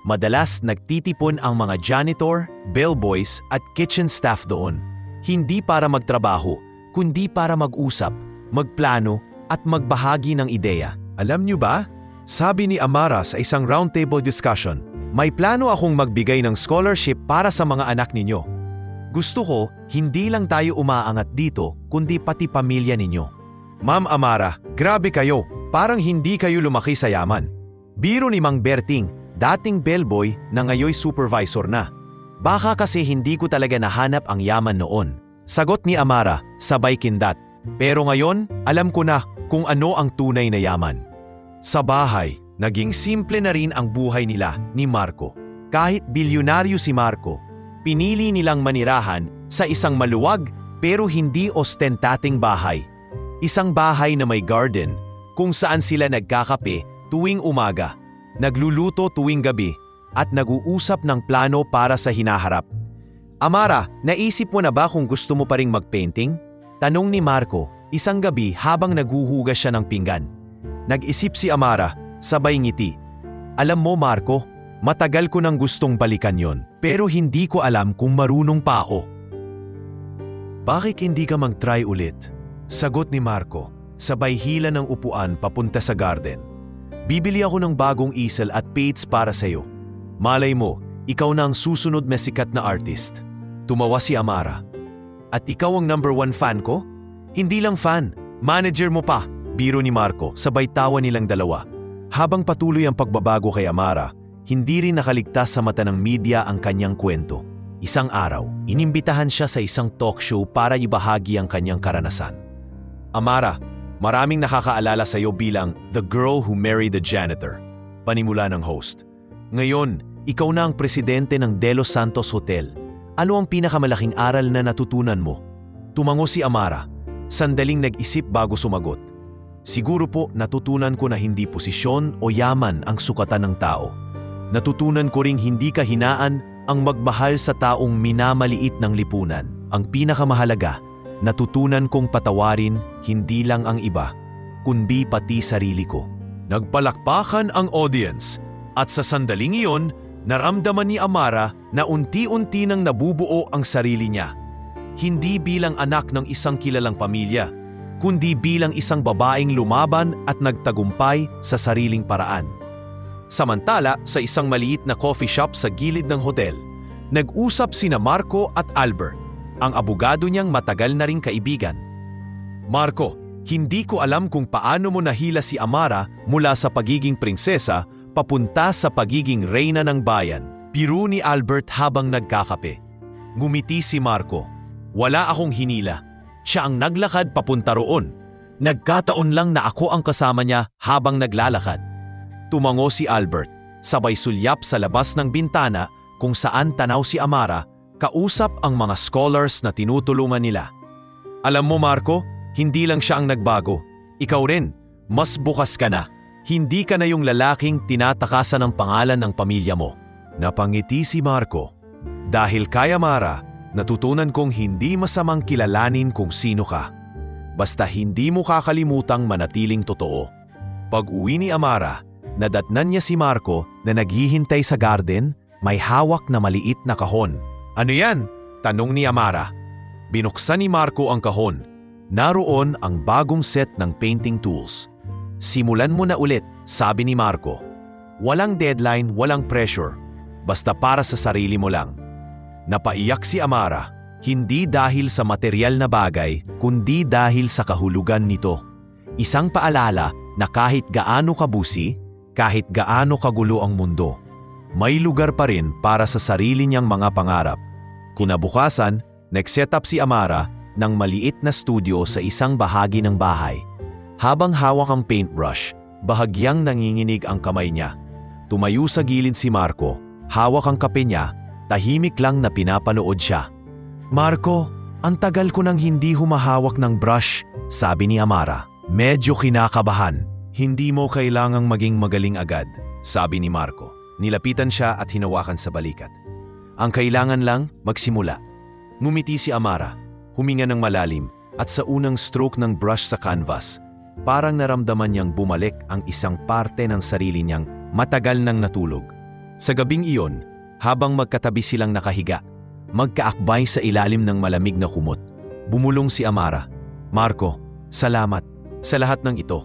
Madalas nagtitipon ang mga janitor, bellboys at kitchen staff doon. Hindi para magtrabaho, kundi para mag-usap, magplano at magbahagi ng ideya. Alam niyo ba? Sabi ni Amara sa isang roundtable discussion, may plano akong magbigay ng scholarship para sa mga anak ninyo. Gusto ko, hindi lang tayo umaangat dito, kundi pati pamilya ninyo. Ma'am Amara, grabe kayo, parang hindi kayo lumaki sa yaman. Biro ni Mang Berting, dating bellboy na ngayoy supervisor na. Baka kasi hindi ko talaga nahanap ang yaman noon. Sagot ni Amara, sabay kindat. Pero ngayon, alam ko na kung ano ang tunay na yaman. Sa bahay, naging simple na rin ang buhay nila ni Marco. Kahit bilyonaryo si Marco, pinili nilang manirahan sa isang maluwag pero hindi ostentating bahay. Isang bahay na may garden kung saan sila nagkakape tuwing umaga, nagluluto tuwing gabi at nag-uusap ng plano para sa hinaharap. Amara, naisip mo na ba kung gusto mo pa ring mag-painting? Tanong ni Marco isang gabi habang naghuhugas siya ng pinggan. Nag-isip si Amara, sabay ngiti. Alam mo Marco, matagal ko nang gustong balikan yon, pero hindi ko alam kung marunong pa ako. Bakit hindi ka mag-try ulit? Sagot ni Marco, sabay hila ng upuan papunta sa garden. Bibili ako ng bagong easel at paints para sa'yo. Malay mo, ikaw na ang susunod na sikat na artist. Tumawa si Amara. At ikaw ang #1 fan ko? Hindi lang fan, manager mo pa, biro ni Marco, sabay tawa nilang dalawa. Habang patuloy ang pagbabago kay Amara, hindi rin nakaligtas sa mata ng media ang kanyang kwento. Isang araw, inimbitahan siya sa isang talk show para ibahagi ang kanyang karanasan. Amara, maraming nakakaalala sa iyo bilang the girl who married the janitor, panimula ng host. Ngayon, ikaw na ang presidente ng De Los Santos Hotel. Ano ang pinakamalaking aral na natutunan mo? Tumango si Amara, sandaling nag-isip bago sumagot. Siguro po natutunan ko na hindi posisyon o yaman ang sukatan ng tao. Natutunan ko ring hindi kahinaan ang magmahal sa taong minamaliit ng lipunan. Ang pinakamahalaga, natutunan kong patawarin hindi lang ang iba, kundi pati sarili ko. Nagpalakpakan ang audience at sa sandaling iyon, naramdaman ni Amara na unti-unti nang nabubuo ang sarili niya. Hindi bilang anak ng isang kilalang pamilya, kundi bilang isang babaeng lumaban at nagtagumpay sa sariling paraan. Samantala, sa isang maliit na coffee shop sa gilid ng hotel, nag-usap sina Marco at Albert, ang abogado niyang matagal na ring kaibigan. Marco, hindi ko alam kung paano mo nahila si Amara mula sa pagiging prinsesa papunta sa pagiging reyna ng bayan, biro ni Albert habang nagkakape. Ngumiti si Marco. Wala akong hinila. Siya ang naglakad papunta roon. Nagkataon lang na ako ang kasama niya habang naglalakad. Tumango si Albert, sabay sulyap sa labas ng bintana kung saan tanaw si Amara, kausap ang mga scholars na tinutulungan nila. Alam mo Marco, hindi lang siya ang nagbago, Ikaw rin, mas bukas ka na. Hindi ka na yung lalaking tinatakasan ng pangalan ng pamilya mo. Napangiti si Marco. Dahil kay Amara, natutunan kong hindi masamang kilalanin kung sino ka. Basta hindi mo kakalimutang manatiling totoo. Pag-uwi ni Amara, nadatnan niya si Marco na naghihintay sa garden, may hawak na maliit na kahon. Ano yan? Tanong ni Amara. Binuksan ni Marco ang kahon. Naroon ang bagong set ng painting tools. Simulan mo na ulit, sabi ni Marco. Walang deadline, walang pressure. Basta para sa sarili mo lang. Napaiyak si Amara, hindi dahil sa material na bagay, kundi dahil sa kahulugan nito. Isang paalala na kahit gaano kabusi, kahit gaano kagulo ang mundo, may lugar pa rin para sa sarili niyang mga pangarap. Kinabukasan, nag-set up si Amara ng maliit na studio sa isang bahagi ng bahay. Habang hawak ang paintbrush, bahagyang nanginginig ang kamay niya. Tumayo sa gilid si Marco, hawak ang kape niya, tahimik lang na pinapanood siya. Marco, ang tagal ko nang hindi humahawak ng brush, sabi ni Amara. Medyo kinakabahan. Hindi mo kailangang maging magaling agad, sabi ni Marco. Nilapitan siya at hinawakan sa balikat. Ang kailangan lang, magsimula. Ngumiti si Amara, huminga ng malalim at sa unang stroke ng brush sa canvas, parang naramdaman niyang bumalik ang isang parte ng sarili niyang matagal nang natulog. Sa gabing iyon, habang magkatabi silang nakahiga, magkaakbay sa ilalim ng malamig na kumot, bumulong si Amara. Marco, salamat sa lahat ng ito.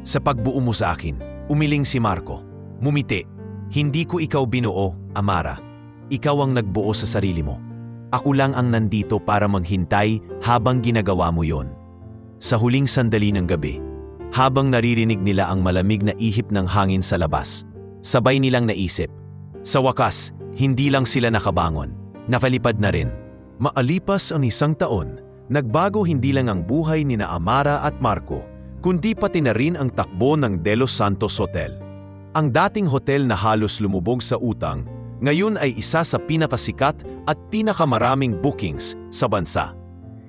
Sa pagbuo mo sa akin, umiling si Marco. Mumiti. Hindi ko ikaw binuo, Amara. Ikaw ang nagbuo sa sarili mo. Ako lang ang nandito para maghintay habang ginagawa mo yon. Sa huling sandali ng gabi, habang naririnig nila ang malamig na ihip ng hangin sa labas, sabay nilang naisip, sa wakas, hindi lang sila nakabangon, nakalipad na rin. Maalipas ang isang taon, nagbago hindi lang ang buhay ni na Amara at Marco, kundi pati na rin ang takbo ng De Los Santos Hotel. Ang dating hotel na halos lumubog sa utang, ngayon ay isa sa pinakasikat at pinakamaraming bookings sa bansa.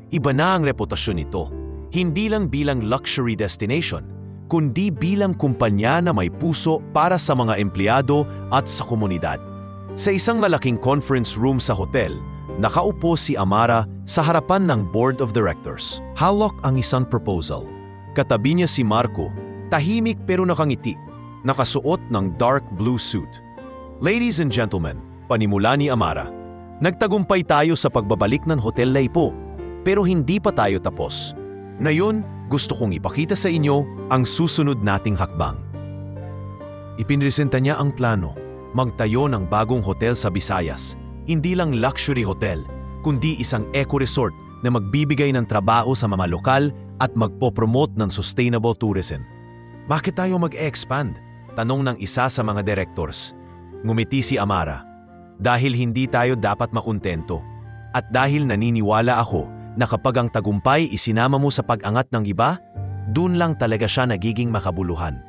Iba na ang reputasyon nito, hindi lang bilang luxury destination, kundi bilang kumpanya na may puso para sa mga empleyado at sa komunidad. Sa isang malaking conference room sa hotel, nakaupo si Amara sa harapan ng board of directors. Hawak ang isang proposal. Katabi niya si Marco, tahimik pero nakangiti, nakasuot ng dark blue suit. Ladies and gentlemen, panimula ni Amara, nagtagumpay tayo sa pagbabalik ng Hotel Laipo, pero hindi pa tayo tapos. Ngayon, gusto kong ipakita sa inyo ang susunod nating hakbang. Ipinresenta niya ang plano, magtayo ng bagong hotel sa Visayas. Hindi lang luxury hotel, kundi isang eco-resort na magbibigay ng trabaho sa mga lokal at magpopromote ng sustainable tourism. Bakit tayo mag-expand? Tanong ng isa sa mga directors. Ngumiti si Amara. Dahil hindi tayo dapat makontento. At dahil naniniwala ako na kapag ang tagumpay isinama mo sa pag-angat ng iba, dun lang talaga siya nagiging makabuluhan.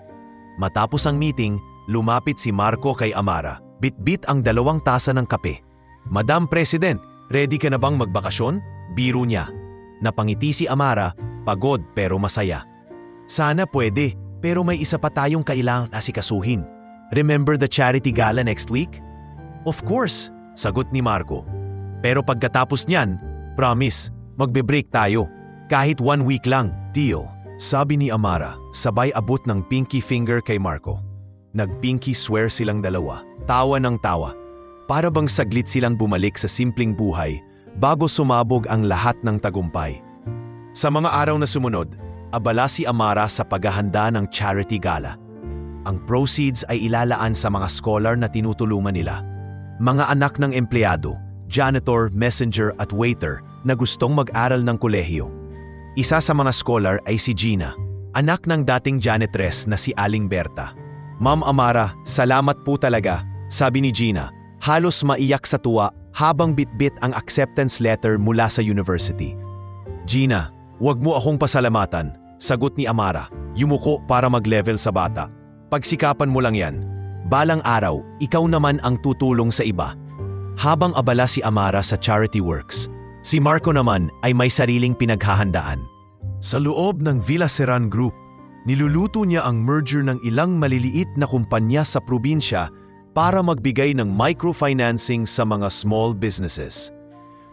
Matapos ang meeting, lumapit si Marco kay Amara. Bit-bit ang 2 tasa ng kape. Madam President, ready ka na bang magbakasyon? Biro niya. Napangiti si Amara, pagod pero masaya. Sana pwede, pero may isa pa tayong kailangang asikasuhin. Remember the charity gala next week? Of course, sagot ni Marco. Pero pagkatapos niyan, promise, magbe-break tayo. Kahit 1 week lang, deal. Sabi ni Amara, sabay abot ng pinky finger kay Marco. Nag-pinky swear silang dalawa, tawa ng tawa. Para bang saglit silang bumalik sa simpleng buhay bago sumabog ang lahat ng tagumpay. Sa mga araw na sumunod, abala si Amara sa paghahanda ng charity gala. Ang proceeds ay ilalaan sa mga scholar na tinutulungan nila. Mga anak ng empleyado, janitor, messenger at waiter na gustong mag-aral ng kolehiyo. Isa sa mga scholar ay si Gina, anak ng dating janitress na si Aling Berta. Ma'am Amara, salamat po talaga, sabi ni Gina, halos maiyak sa tuwa habang bitbit ang acceptance letter mula sa university. Gina, huwag mo akong pasalamatan, sagot ni Amara, yumuko para mag-level sa bata. Pagsikapan mo lang yan. Balang araw, ikaw naman ang tutulong sa iba. Habang abala si Amara sa charity works, si Marco naman ay may sariling pinaghahandaan. Sa loob ng Villa Seran Group, Niluluto niya ang merger ng ilang maliliit na kumpanya sa probinsya para magbigay ng microfinancing sa mga small businesses.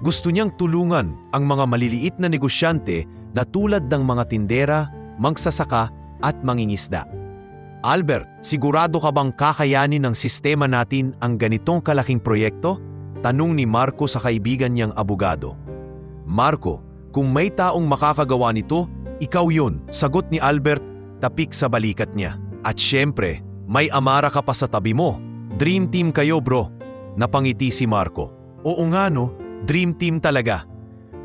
Gusto niyang tulungan ang mga maliliit na negosyante na tulad ng mga tindera, magsasaka at mangingisda. Albert, sigurado ka bang kakayanin ng sistema natin ang ganitong kalaking proyekto? Tanong ni Marco sa kaibigan niyang abogado. Marco, kung may taong makakagawa nito, ikaw yun, sagot ni Albert, tapik sa balikat niya. At syempre, may Amara ka pa sa tabi mo. Dream team kayo bro. Napangiti si Marco. Oo nga no, dream team talaga.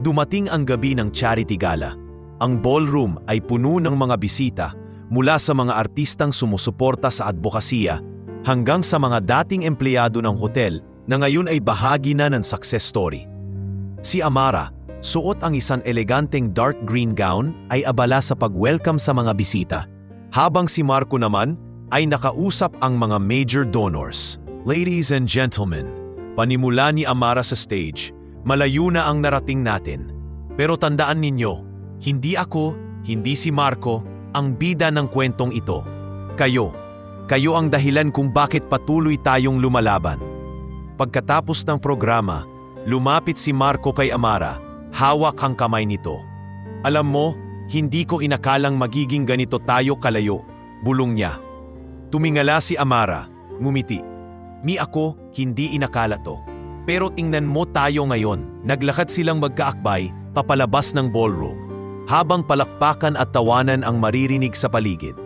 Dumating ang gabi ng charity gala. Ang ballroom ay puno ng mga bisita mula sa mga artistang sumusuporta sa advokasya hanggang sa mga dating empleyado ng hotel na ngayon ay bahagi na ng success story. Si Amara, suot ang isang eleganteng dark green gown ay abala sa pag-welcome sa mga bisita, habang si Marco naman ay nakausap ang mga major donors. Ladies and gentlemen, panimula ni Amara sa stage, malayo na ang narating natin. Pero tandaan ninyo, hindi ako, hindi si Marco, ang bida ng kwentong ito. Kayo ang dahilan kung bakit patuloy tayong lumalaban. Pagkatapos ng programa, lumapit si Marco kay Amara. Hawak ang kamay nito. Alam mo, hindi ko inakalang magiging ganito tayo kalayo, bulong niya. Tumingala si Amara, ngumiti. Ako, hindi inakala to. Pero tingnan mo tayo ngayon. Naglakad silang magkaakbay, papalabas ng ballroom, habang palakpakan at tawanan ang maririnig sa paligid.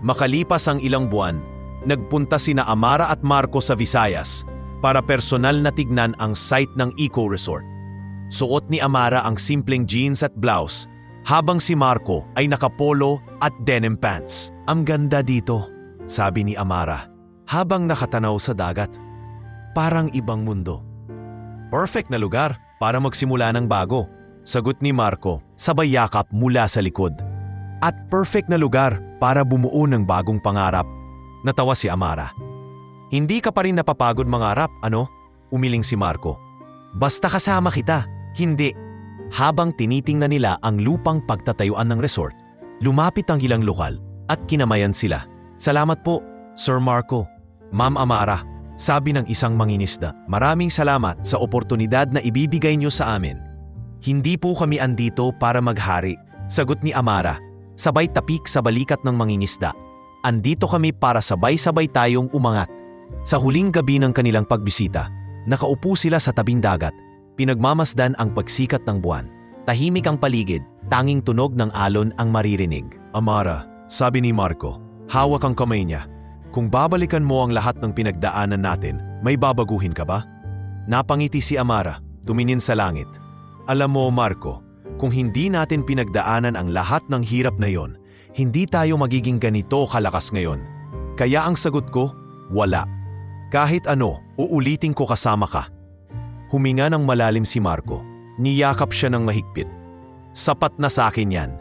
Makalipas ang ilang buwan, nagpunta sina Amara at Marco sa Visayas para personal na tignan ang site ng Eco Resort. Suot ni Amara ang simpleng jeans at blouse, habang si Marco ay nakapolo at denim pants. Ang ganda dito, sabi ni Amara, habang nakatanaw sa dagat. Parang ibang mundo. Perfect na lugar para magsimula ng bago, sagot ni Marco, sabay yakap mula sa likod. At perfect na lugar para bumuo ng bagong pangarap, natawa si Amara. Hindi ka pa rin napapagod mangarap, ano? Umiling si Marco. Basta kasama kita. Hindi. Habang tinitingnan nila ang lupang pagtatayuan ng resort, lumapit ang ilang lokal at kinamayan sila. Salamat po, Sir Marco. Ma'am Amara, sabi ng isang mangingisda. Maraming salamat sa oportunidad na ibibigay niyo sa amin. Hindi po kami andito para maghari, sagot ni Amara, sabay tapik sa balikat ng mangingisda. Andito kami para sabay-sabay tayong umangat. Sa huling gabi ng kanilang pagbisita, nakaupo sila sa tabing dagat. Pinagmamasdan ang pagsikat ng buwan. Tahimik ang paligid, tanging tunog ng alon ang maririnig. Amara, sabi ni Marco, hawak ang kamay niya. Kung babalikan mo ang lahat ng pinagdaanan natin, may babaguhin ka ba? Napangiti si Amara, tumingin sa langit. Alam mo Marco, kung hindi natin pinagdaanan ang lahat ng hirap na yon, hindi tayo magiging ganito kalakas ngayon. Kaya ang sagot ko, wala. Kahit ano, uulitin ko kasama ka. Huminga ng malalim si Marco. Niyakap siya ng mahigpit. Sapat na sa akin yan.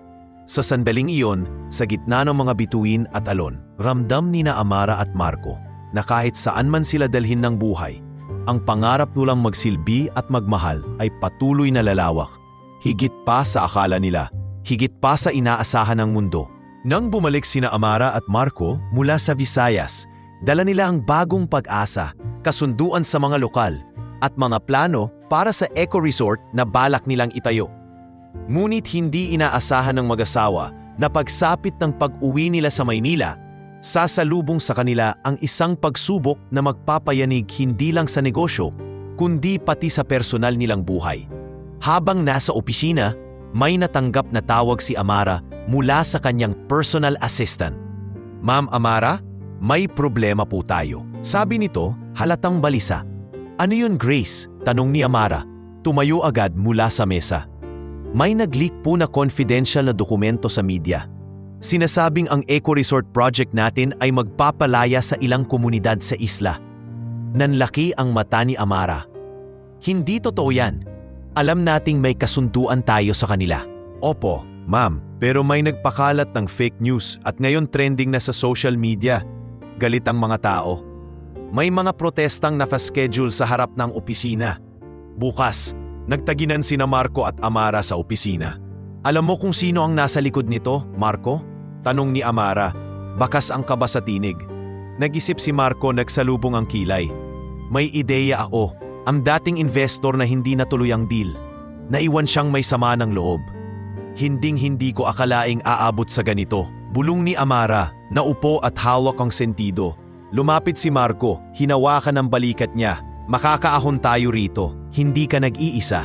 Sa sandaling iyon, sa gitna ng mga bituin at alon, ramdam ni na Amara at Marco na kahit saan man sila dalhin ng buhay, ang pangarap nilang magsilbi at magmahal ay patuloy na lalawak. Higit pa sa akala nila, higit pa sa inaasahan ng mundo. Nang bumalik sina Amara at Marco mula sa Visayas, dala nila ang bagong pag-asa, kasunduan sa mga lokal, at mga plano para sa eco resort na balak nilang itayo. Ngunit hindi inaasahan ng mag-asawa na pagsapit ng pag-uwi nila sa Maynila, sasalubong sa kanila ang isang pagsubok na magpapayanig hindi lang sa negosyo, kundi pati sa personal nilang buhay. Habang nasa opisina, may natanggap na tawag si Amara mula sa kanyang personal assistant. Ma'am Amara, may problema po tayo. Sabi nito, halatang balisa. Ano yun Grace? Tanong ni Amara. Tumayo agad mula sa mesa. May nag-leak po na confidential na dokumento sa media. Sinasabing ang Eco Resort project natin ay magpapalaya sa ilang komunidad sa isla. Nanlaki ang mata ni Amara. Hindi totoo yan. Alam nating may kasunduan tayo sa kanila. Opo, ma'am, pero may nagpakalat ng fake news at ngayon trending na sa social media. Galit ang mga tao. May mga protestang naka-schedule sa harap ng opisina. Bukas, nagtaginan sina Marco at Amara sa opisina. Alam mo kung sino ang nasa likod nito, Marco? Tanong ni Amara, bakas ang kaba sa tinig. Nag-isip si Marco, nagsalubong ang kilay. May ideya ako, ang dating investor na hindi natuloy ang deal. Naiwan siyang may sama ng loob. Hinding-hindi ko akalaing aabot sa ganito. Bulong ni Amara, naupo at hawak ang sentido. Lumapit si Marco, hinawakan ang balikat niya. Makakaahon tayo rito, hindi ka nag-iisa.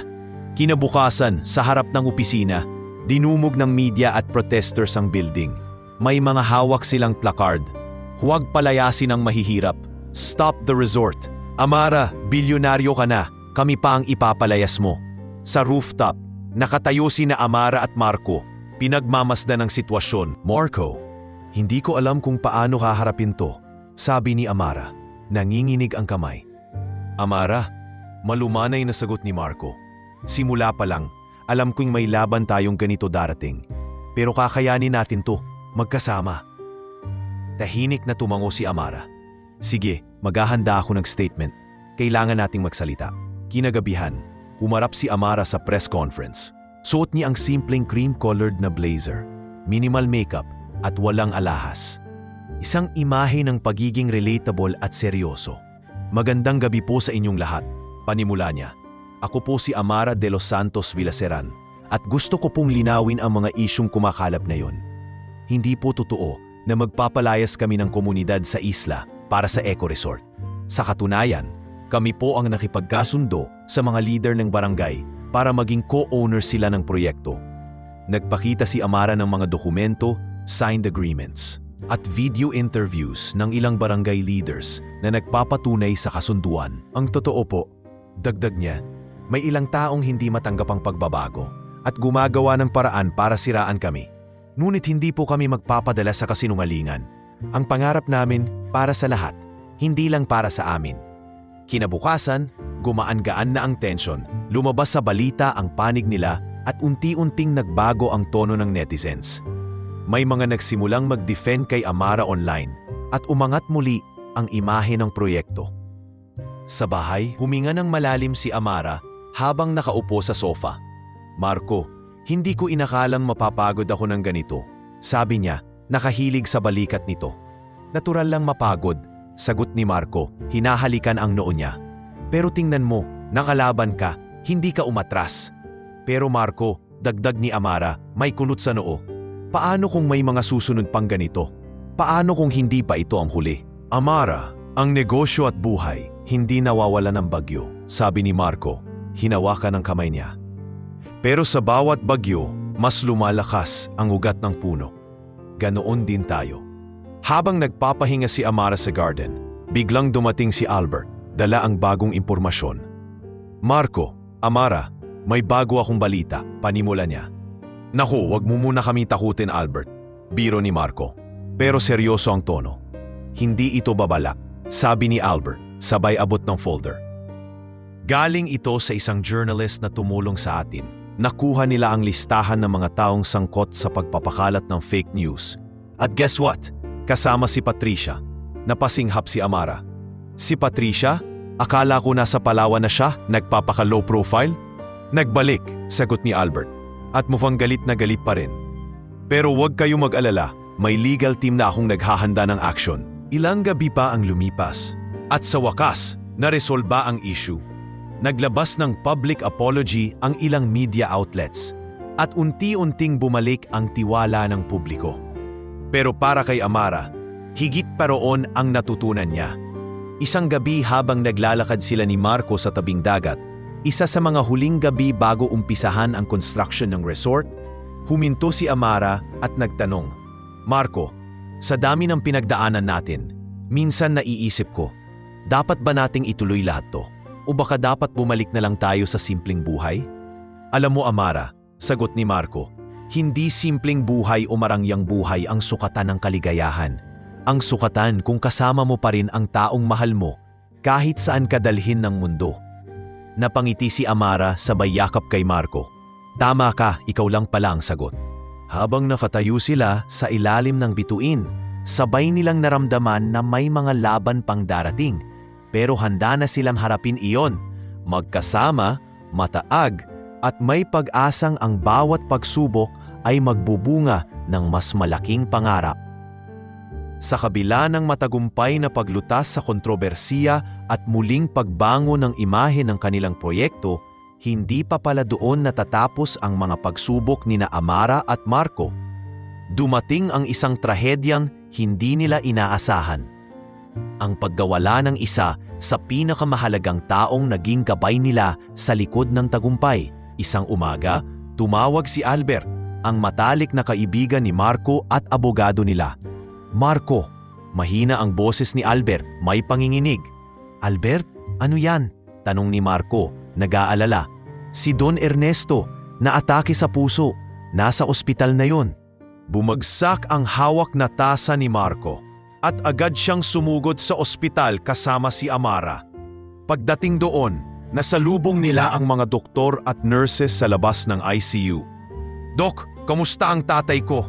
Kinabukasan, sa harap ng opisina, dinumog ng media at protesters ang building. May mga hawak silang placard. Huwag palayasin ang mahihirap. Stop the resort. Amara, bilyonaryo ka na. Kami pa ang ipapalayas mo. Sa rooftop, nakatayo sina Amara at Marco. Pinagmamasdan ng sitwasyon. Marco, hindi ko alam kung paano haharapin to, sabi ni Amara. Nanginginig ang kamay. Amara, malumanay na sagot ni Marco. Simula pa lang, alam kong may laban tayong ganito darating. Pero kakayanin natin to, magkasama. Tahimik na tumango si Amara. Sige, maghahanda ako ng statement. Kailangan nating magsalita. Kinagabihan, humarap si Amara sa press conference. Suot niya ang simpleng cream-colored na blazer, minimal makeup at walang alahas. Isang imahe ng pagiging relatable at seryoso. Magandang gabi po sa inyong lahat, panimula niya. Ako po si Amara de los Santos Villaseran at gusto ko pong linawin ang mga isyong kumakalap na yon. Hindi po totoo na magpapalayas kami ng komunidad sa isla para sa eco resort. Sa katunayan, kami po ang nakipagkasundo sa mga leader ng barangay para maging co-owner sila ng proyekto. Nagpakita si Amara ng mga dokumento, signed agreements, at video interviews ng ilang barangay leaders na nagpapatunay sa kasunduan. Ang totoo po, dagdag niya, may ilang taong hindi matanggap ang pagbabago at gumagawa ng paraan para siraan kami. Ngunit hindi po kami magpapadala sa kasinungalingan. Ang pangarap namin para sa lahat, hindi lang para sa amin. Kinabukasan, gumaan-gaan na ang tensyon, lumabas sa balita ang panig nila at unti-unting nagbago ang tono ng netizens. May mga nagsimulang mag-defend kay Amara online at umangat muli ang imahe ng proyekto. Sa bahay, huminga ng malalim si Amara habang nakaupo sa sofa. Marco, hindi ko inakalang mapapagod ako ng ganito. Sabi niya, nakahilig sa balikat nito. Natural lang mapagod, sagot ni Marco, hinahalikan ang noo niya. Pero tingnan mo, nakalaban ka, hindi ka umatras. Pero Marco, dagdag ni Amara, may kunot sa noo. Paano kung may mga susunod pang ganito? Paano kung hindi pa ito ang huli? Amara, ang negosyo at buhay, hindi nawawala ng bagyo, sabi ni Marco. Hinawakan ang kamay niya. Pero sa bawat bagyo, mas lumalakas ang ugat ng puno. Ganoon din tayo. Habang nagpapahinga si Amara sa garden, biglang dumating si Albert, dala ang bagong impormasyon. Marco, Amara, may bago akong balita, panimula niya. Naku, wag mo muna kami takutin, Albert, biro ni Marco. Pero seryoso ang tono. Hindi ito babala, sabi ni Albert, sabay abot ng folder. Galing ito sa isang journalist na tumulong sa atin. Nakuha nila ang listahan ng mga taong sangkot sa pagpapakalat ng fake news. At guess what? Kasama si Patricia. Napasinghap si Amara. Si Patricia? Akala ko nasa Palawan na siya, nagpapaka-low profile? Nagbalik, sagot ni Albert. At mukhang galit na galit pa rin. Pero huwag kayong mag-alala, may legal team na akong naghahanda ng action. Ilang gabi pa ang lumipas. At sa wakas, naresolba ang issue. Naglabas ng public apology ang ilang media outlets at unti-unting bumalik ang tiwala ng publiko. Pero para kay Amara, higit pa roon ang natutunan niya. Isang gabi habang naglalakad sila ni Marco sa tabing dagat, isa sa mga huling gabi bago umpisahan ang construction ng resort, huminto si Amara at nagtanong, Marco, sa dami ng pinagdaanan natin, minsan naiisip ko, dapat ba nating ituloy lahat to? O baka dapat bumalik na lang tayo sa simpleng buhay? Alam mo Amara, sagot ni Marco, hindi simpleng buhay o marangyang buhay ang sukatan ng kaligayahan. Ang sukatan kung kasama mo pa rin ang taong mahal mo kahit saan ka dalhin ng mundo. Napangiti si Amara sabay yakap kay Marco. Tama ka, ikaw lang pala ang sagot. Habang nakatayo sila sa ilalim ng bituin, sabay nilang naramdaman na may mga laban pang darating. Pero handa na silang harapin iyon, magkasama, mataag, at may pag-asang ang bawat pagsubok ay magbubunga ng mas malaking pangarap. Sa kabila ng matagumpay na paglutas sa kontrobersiya at muling pagbango ng imahe ng kanilang proyekto, hindi pa pala doon natatapos ang mga pagsubok nina Amara at Marco. Dumating ang isang trahedyang hindi nila inaasahan. Ang pagkawala ng isa sa pinakamahalagang taong naging gabay nila sa likod ng tagumpay. Isang umaga, tumawag si Albert, ang matalik na kaibigan ni Marco at abogado nila. Marco, mahina ang boses ni Albert, may panginginig. Albert, ano yan? Tanong ni Marco, nag-aalala. Si Don Ernesto, naatake sa puso, nasa ospital na yon. Bumagsak ang hawak na tasa ni Marco at agad siyang sumugod sa ospital kasama si Amara. Pagdating doon, nasalubong nila ang mga doktor at nurses sa labas ng ICU. Dok, kamusta ang tatay ko?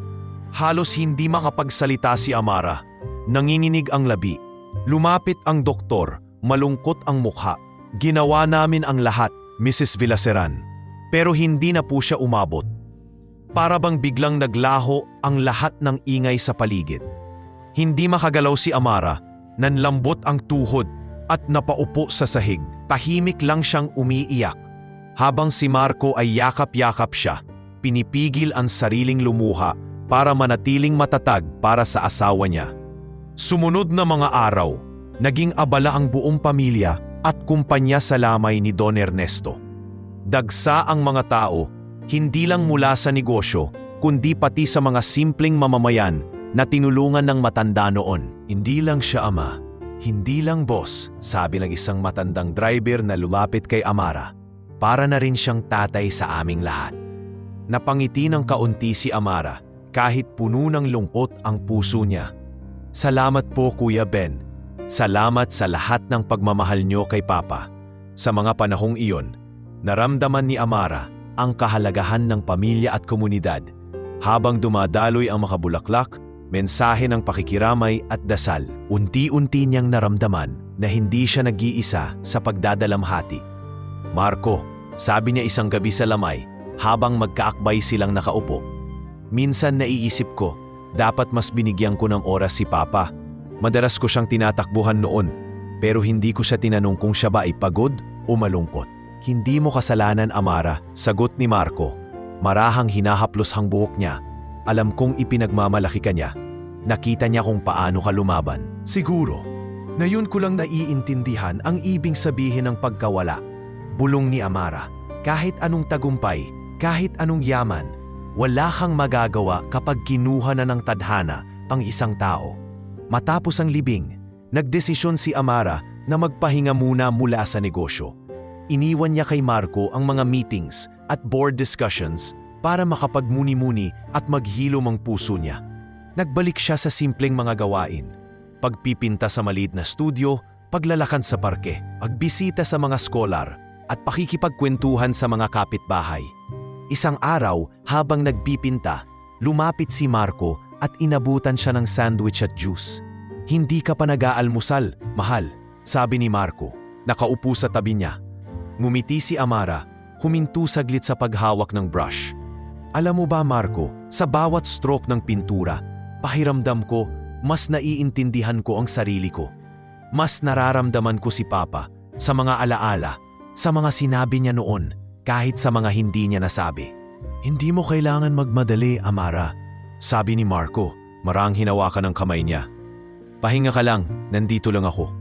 Halos hindi makapagsalita si Amara. Nanginginig ang labi. Lumapit ang doktor, malungkot ang mukha. Ginawa namin ang lahat, Mrs. Villaseran. Pero hindi na po siya umabot. Para bang biglang naglaho ang lahat ng ingay sa paligid. Hindi makagalaw si Amara, nanlambot ang tuhod at napaupo sa sahig. Tahimik lang siyang umiiyak. Habang si Marco ay yakap-yakap siya, pinipigil ang sariling lumuha para manatiling matatag para sa asawa niya. Sumunod na mga araw, naging abala ang buong pamilya at kumpanya sa lamay ni Don Ernesto. Dagsa ang mga tao, hindi lang mula sa negosyo, kundi pati sa mga simpleng mamamayan na tinulungan ng matanda noon. Hindi lang siya ama, hindi lang boss, sabi ng isang matandang driver na lumapit kay Amara. Para na rin siyang tatay sa aming lahat. Napangiti ng kaunti si Amara kahit puno ng lungkot ang puso niya. Salamat po Kuya Ben. Salamat sa lahat ng pagmamahal niyo kay Papa. Sa mga panahong iyon, naramdaman ni Amara ang kahalagahan ng pamilya at komunidad. Habang dumadaloy ang mga bulaklak, mensahe ng pakikiramay at dasal, unti-unti niyang naramdaman na hindi siya nag-iisa sa pagdadalamhati. Marco, sabi niya isang gabi sa lamay habang magkaakbay silang nakaupo. Minsan naiisip ko, dapat mas binigyan ko ng oras si Papa. Madalas ko siyang tinatakbuhan noon, pero hindi ko siya tinanong kung siya ba ay pagod o malungkot. Hindi mo kasalanan, Amara, sagot ni Marco. Marahang hinahaplos ang buhok niya. Alam kong ipinagmamalaki ka niya. Nakita niya kung paano ka lumaban. Siguro, na yun ko lang naiintindihan ang ibig sabihin ng pagkawala. Bulong ni Amara, kahit anong tagumpay, kahit anong yaman, wala kang magagawa kapag kinuha na ng tadhana ang isang tao. Matapos ang libing, nagdesisyon si Amara na magpahinga muna mula sa negosyo. Iniwan niya kay Marco ang mga meetings at board discussions para makapagmuni-muni at maghilom ang puso niya. Nagbalik siya sa simpleng mga gawain. Pagpipinta sa maliit na studio, paglalakad sa parke, pagbisita sa mga scholar, at pakikipagkwentuhan sa mga kapitbahay. Isang araw, habang nagpipinta, lumapit si Marco at inabutan siya ng sandwich at juice. Hindi ka pa nag-aalmusal, mahal, sabi ni Marco, nakaupo sa tabi niya. Ngumiti si Amara, huminto saglit sa paghawak ng brush. Alam mo ba Marco, sa bawat stroke ng pintura, pakiramdam ko, mas naiintindihan ko ang sarili ko. Mas nararamdaman ko si Papa sa mga alaala, sa mga sinabi niya noon, kahit sa mga hindi niya nasabi. Hindi mo kailangan magmadali, Amara, sabi ni Marco, marang hinawakan ng kamay niya. Pahinga ka lang, nandito lang ako.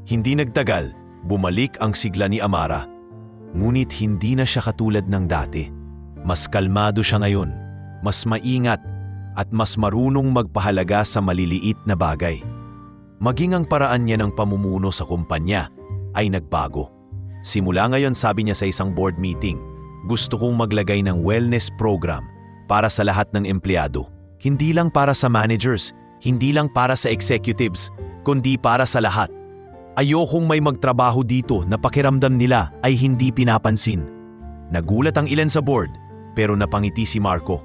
Hindi nagtagal, bumalik ang sigla ni Amara. Ngunit hindi na siya katulad ng dati. Mas kalmado siya ngayon, mas maingat, at mas marunong magpahalaga sa maliliit na bagay. Maging ang paraan niya ng pamumuno sa kumpanya ay nagbago. Simula ngayon, sabi niya sa isang board meeting, gusto kong maglagay ng wellness program para sa lahat ng empleyado. Hindi lang para sa managers, hindi lang para sa executives, kundi para sa lahat. Ayokong may magtrabaho dito na pakiramdam nila ay hindi pinapansin. Nagulat ang ilan sa board, pero napangiti si Marco.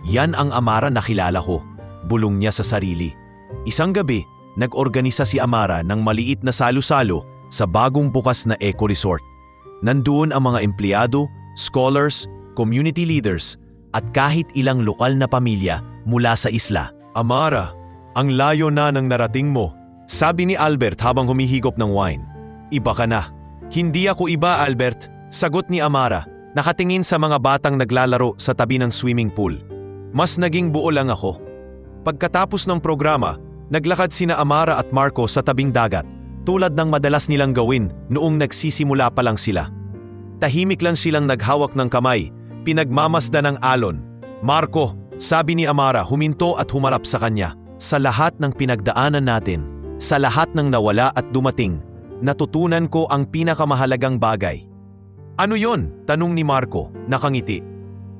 Yan ang Amara na kilala ko, bulong niya sa sarili. Isang gabi, nag-organisa si Amara ng maliit na salo-salo sa bagong bukas na eco resort. Nandoon ang mga empleyado, scholars, community leaders, at kahit ilang lokal na pamilya mula sa isla. Amara, ang layo na ng narating mo, sabi ni Albert habang humihigop ng wine. Iba ka na. Hindi ako iba, Albert, sagot ni Amara, nakatingin sa mga batang naglalaro sa tabi ng swimming pool. Mas naging buo lang ako. Pagkatapos ng programa, naglakad sina Amara at Marco sa tabing dagat, tulad ng madalas nilang gawin noong nagsisimula pa lang sila. Tahimik lang silang naghawak ng kamay, pinagmamasdan ng alon. Marco, sabi ni Amara, huminto at humarap sa kanya. Sa lahat ng pinagdaanan natin, sa lahat ng nawala at dumating, natutunan ko ang pinakamahalagang bagay. Ano yon? Tanong ni Marco, nakangiti.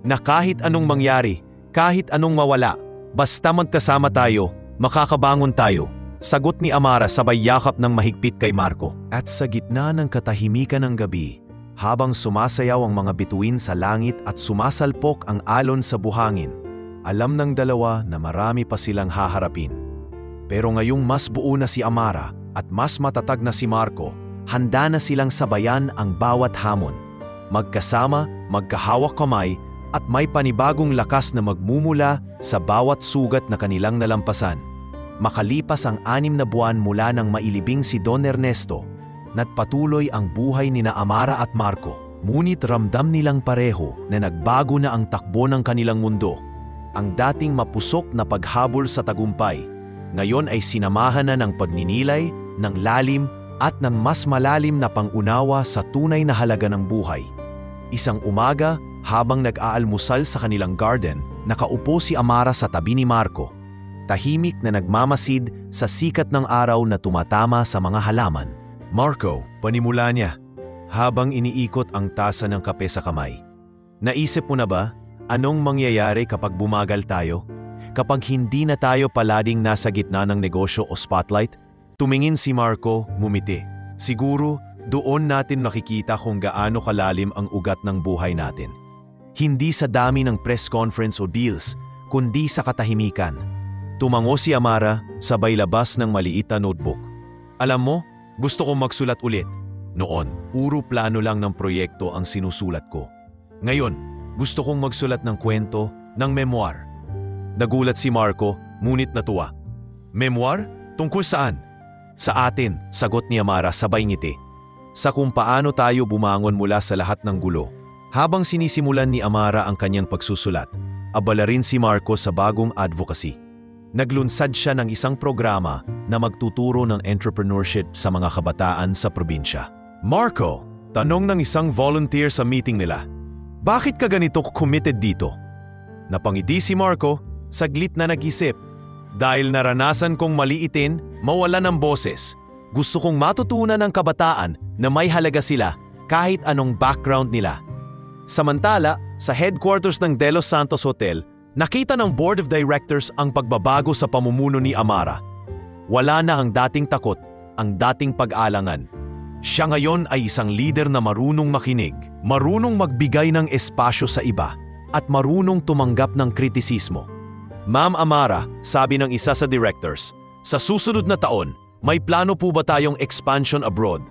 Na kahit anong mangyari, kahit anong mawala, basta magkasama tayo, makakabangon tayo. Sagot ni Amara sabay yakap ng mahigpit kay Marco. At sa gitna ng katahimikan ng gabi, habang sumasayaw ang mga bituin sa langit at sumasalpok ang alon sa buhangin, alam ng dalawa na marami pa silang haharapin. Pero ngayong mas buo na si Amara at mas matatag na si Marco, handa na silang sabayan ang bawat hamon. Magkasama, magkahawak kamay at may panibagong lakas na magmumula sa bawat sugat na kanilang nalampasan. Makalipas ang 6 na buwan mula nang mailibing si Don Ernesto, nagpatuloy ang buhay nina Amara at Marco. Ngunit ramdam nilang pareho na nagbago na ang takbo ng kanilang mundo. Ang dating mapusok na paghabol sa tagumpay, ngayon ay sinamahan na ng pagninilay, ng lalim at ng mas malalim na pangunawa sa tunay na halaga ng buhay. Isang umaga, habang nag-aalmusal sa kanilang garden, nakaupo si Amara sa tabi ni Marco, tahimik na nagmamasid sa sikat ng araw na tumatama sa mga halaman. Marco, panimula niya, habang iniikot ang tasa ng kape sa kamay. Naisip mo na ba? Anong mangyayari kapag bumagal tayo? Kapag hindi na tayo palading nasa gitna ng negosyo o spotlight? Tumingin si Marco, ngumiti. Siguro, doon natin makikita kung gaano kalalim ang ugat ng buhay natin. Hindi sa dami ng press conference o deals, kundi sa katahimikan. Tumango si Amara, sabay labas ng maliit na notebook. Alam mo, gusto kong magsulat ulit. Noon, puro plano lang ng proyekto ang sinusulat ko. Ngayon, gusto kong magsulat ng kwento, ng memoir. Nagulat si Marco, ngunit natuwa. Memoir? Tungkol saan? Sa atin, sagot ni Amara sabay ngiti. Sa kung paano tayo bumangon mula sa lahat ng gulo. Habang sinisimulan ni Amara ang kanyang pagsusulat, abala rin si Marco sa bagong advocacy. Naglunsad siya ng isang programa na magtuturo ng entrepreneurship sa mga kabataan sa probinsya. Marco, tanong ng isang volunteer sa meeting nila. Bakit ka ganito committed dito? Napangiti si Marco, saglit na nag-isip. Dahil naranasan kong maliitin, mawalan ng boses. Gusto kong matutunan ng kabataan na may halaga sila kahit anong background nila. Samantala, sa headquarters ng De Los Santos Hotel, nakita ng Board of Directors ang pagbabago sa pamumuno ni Amara. Wala na ang dating takot, ang dating pag-alangan. Siya ngayon ay isang leader na marunong makinig, marunong magbigay ng espasyo sa iba, at marunong tumanggap ng kritisismo. Ma'am Amara, sabi ng isa sa directors, sa susunod na taon, may plano po ba tayong expansion abroad?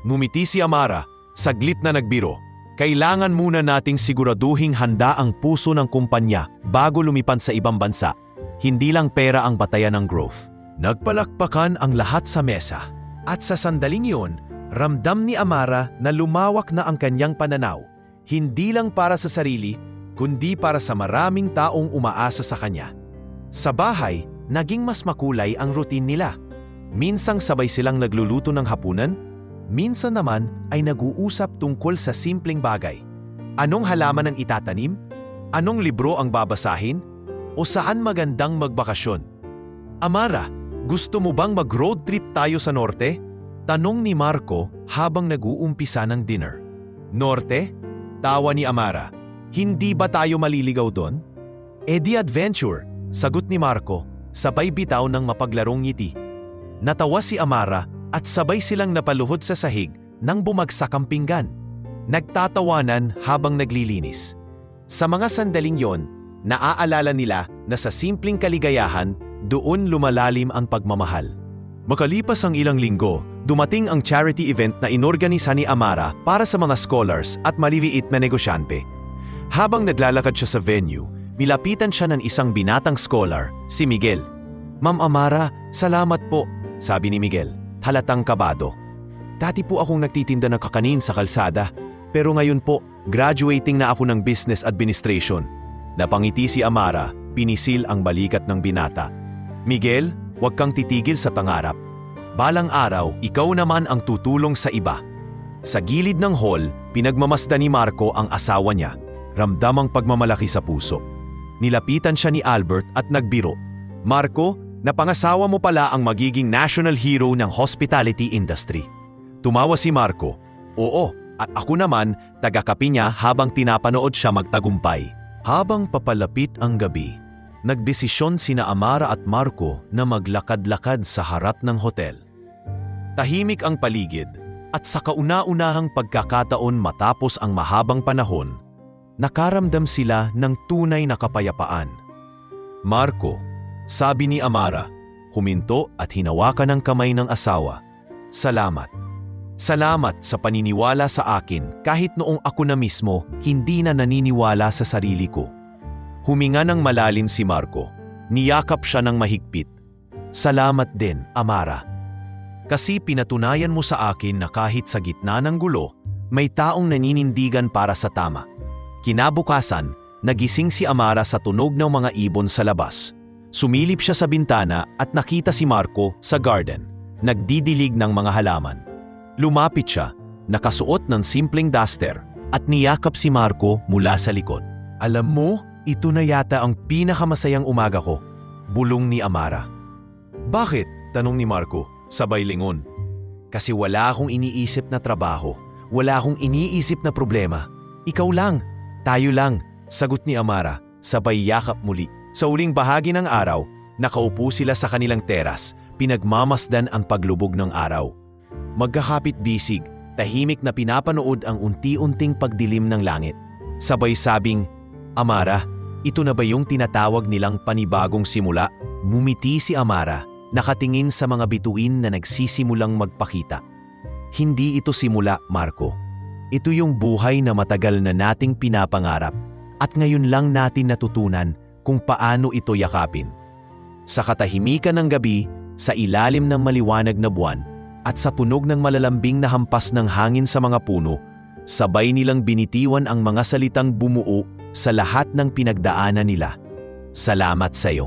Ngumiti si Amara, saglit na nagbiro. Kailangan muna nating siguraduhing handa ang puso ng kumpanya bago lumipan sa ibang bansa. Hindi lang pera ang batayan ng growth. Nagpalakpakan ang lahat sa mesa. At sa sandaling iyon, ramdam ni Amara na lumawak na ang kanyang pananaw. Hindi lang para sa sarili, kundi para sa maraming taong umaasa sa kanya. Sa bahay, naging mas makulay ang routine nila. Minsang sabay silang nagluluto ng hapunan, minsan naman ay nag-uusap tungkol sa simpleng bagay. Anong halaman ang itatanim? Anong libro ang babasahin? O saan magandang magbakasyon? Amara, gusto mo bang mag-road trip tayo sa norte? Tanong ni Marco habang nag-uumpisa ng dinner. Norte? Tawa ni Amara. Hindi ba tayo maliligaw doon? Eh di adventure, sagot ni Marco, sabay bitaw ng mapaglarong ngiti. Natawa si Amara at sabay silang napaluhod sa sahig nang bumagsak ang pinggan. Nagtatawanan habang naglilinis. Sa mga sandaling yon, naaalala nila na sa simpleng kaligayahan, doon lumalalim ang pagmamahal. Makalipas ang ilang linggo, dumating ang charity event na inorganisa ni Amara para sa mga scholars at maliliit na negosyante. Habang naglalakad siya sa venue, nilapitan siya ng isang binatang scholar, si Miguel. "Ma'am Amara, salamat po," sabi ni Miguel, halatang kabado. "Dati po akong nagtitinda ng kakanin sa kalsada, pero ngayon po, graduating na ako ng business administration." Napangiti si Amara, pinisil ang balikat ng binata. "Miguel, huwag kang titigil sa pangarap. Balang araw, ikaw naman ang tutulong sa iba." Sa gilid ng hall, pinagmamasdan ni Marco ang asawa niya. Ramdam ang pagmamalaki sa puso. Nilapitan siya ni Albert at nagbiro. "Marco, napangasawa mo pala ang magiging national hero ng hospitality industry." Tumawa si Marco. "Oo, at ako naman, tagakapi niya habang tinapanood siya magtagumpay." Habang papalapit ang gabi, nagdesisyon sina Amara at Marco na maglakad-lakad sa harap ng hotel. Tahimik ang paligid at sa kauna-unahang pagkakataon matapos ang mahabang panahon, nakaramdam sila ng tunay na kapayapaan. "Marco," sabi ni Amara, huminto at hinawakan ang kamay ng asawa. "Salamat. Salamat sa paniniwala sa akin kahit noong ako na mismo hindi na naniniwala sa sarili ko." Huminga ng malalim si Marco. Niyakap siya ng mahigpit. "Salamat din, Amara. Kasi pinatunayan mo sa akin na kahit sa gitna ng gulo, may taong naninindigan para sa tama." Kinabukasan, nagising si Amara sa tunog ng mga ibon sa labas. Sumilip siya sa bintana at nakita si Marco sa garden, nagdidilig ng mga halaman. Lumapit siya, nakasuot ng simpleng duster, at niyakap si Marco mula sa likod. "Alam mo, ito na yata ang pinakamasayang umaga ko," bulong ni Amara. "Bakit?" tanong ni Marco, sabay lingon. "Kasi wala akong iniisip na trabaho, wala akong iniisip na problema. Ikaw lang, tayo lang," sagot ni Amara, sabay yakap muli. Sa uling bahagi ng araw, nakaupo sila sa kanilang teras, pinagmamasdan ang paglubog ng araw. Magkakapit bisig, tahimik na pinapanood ang unti-unting pagdilim ng langit. Sabay sabing, "Amara, ito na ba yung tinatawag nilang panibagong simula?" Ngumiti si Amara, nakatingin sa mga bituin na nagsisimulang magpakita. "Hindi ito simula, Marco. Ito yung buhay na matagal na nating pinapangarap at ngayon lang natin natutunan kung paano ito yakapin." Sa katahimikan ng gabi, sa ilalim ng maliwanag na buwan, at sa tunog ng malalambing na hampas ng hangin sa mga puno, sabay nilang binitiwan ang mga salitang bumuo sa lahat ng pinagdaanan nila. "Salamat sa'yo."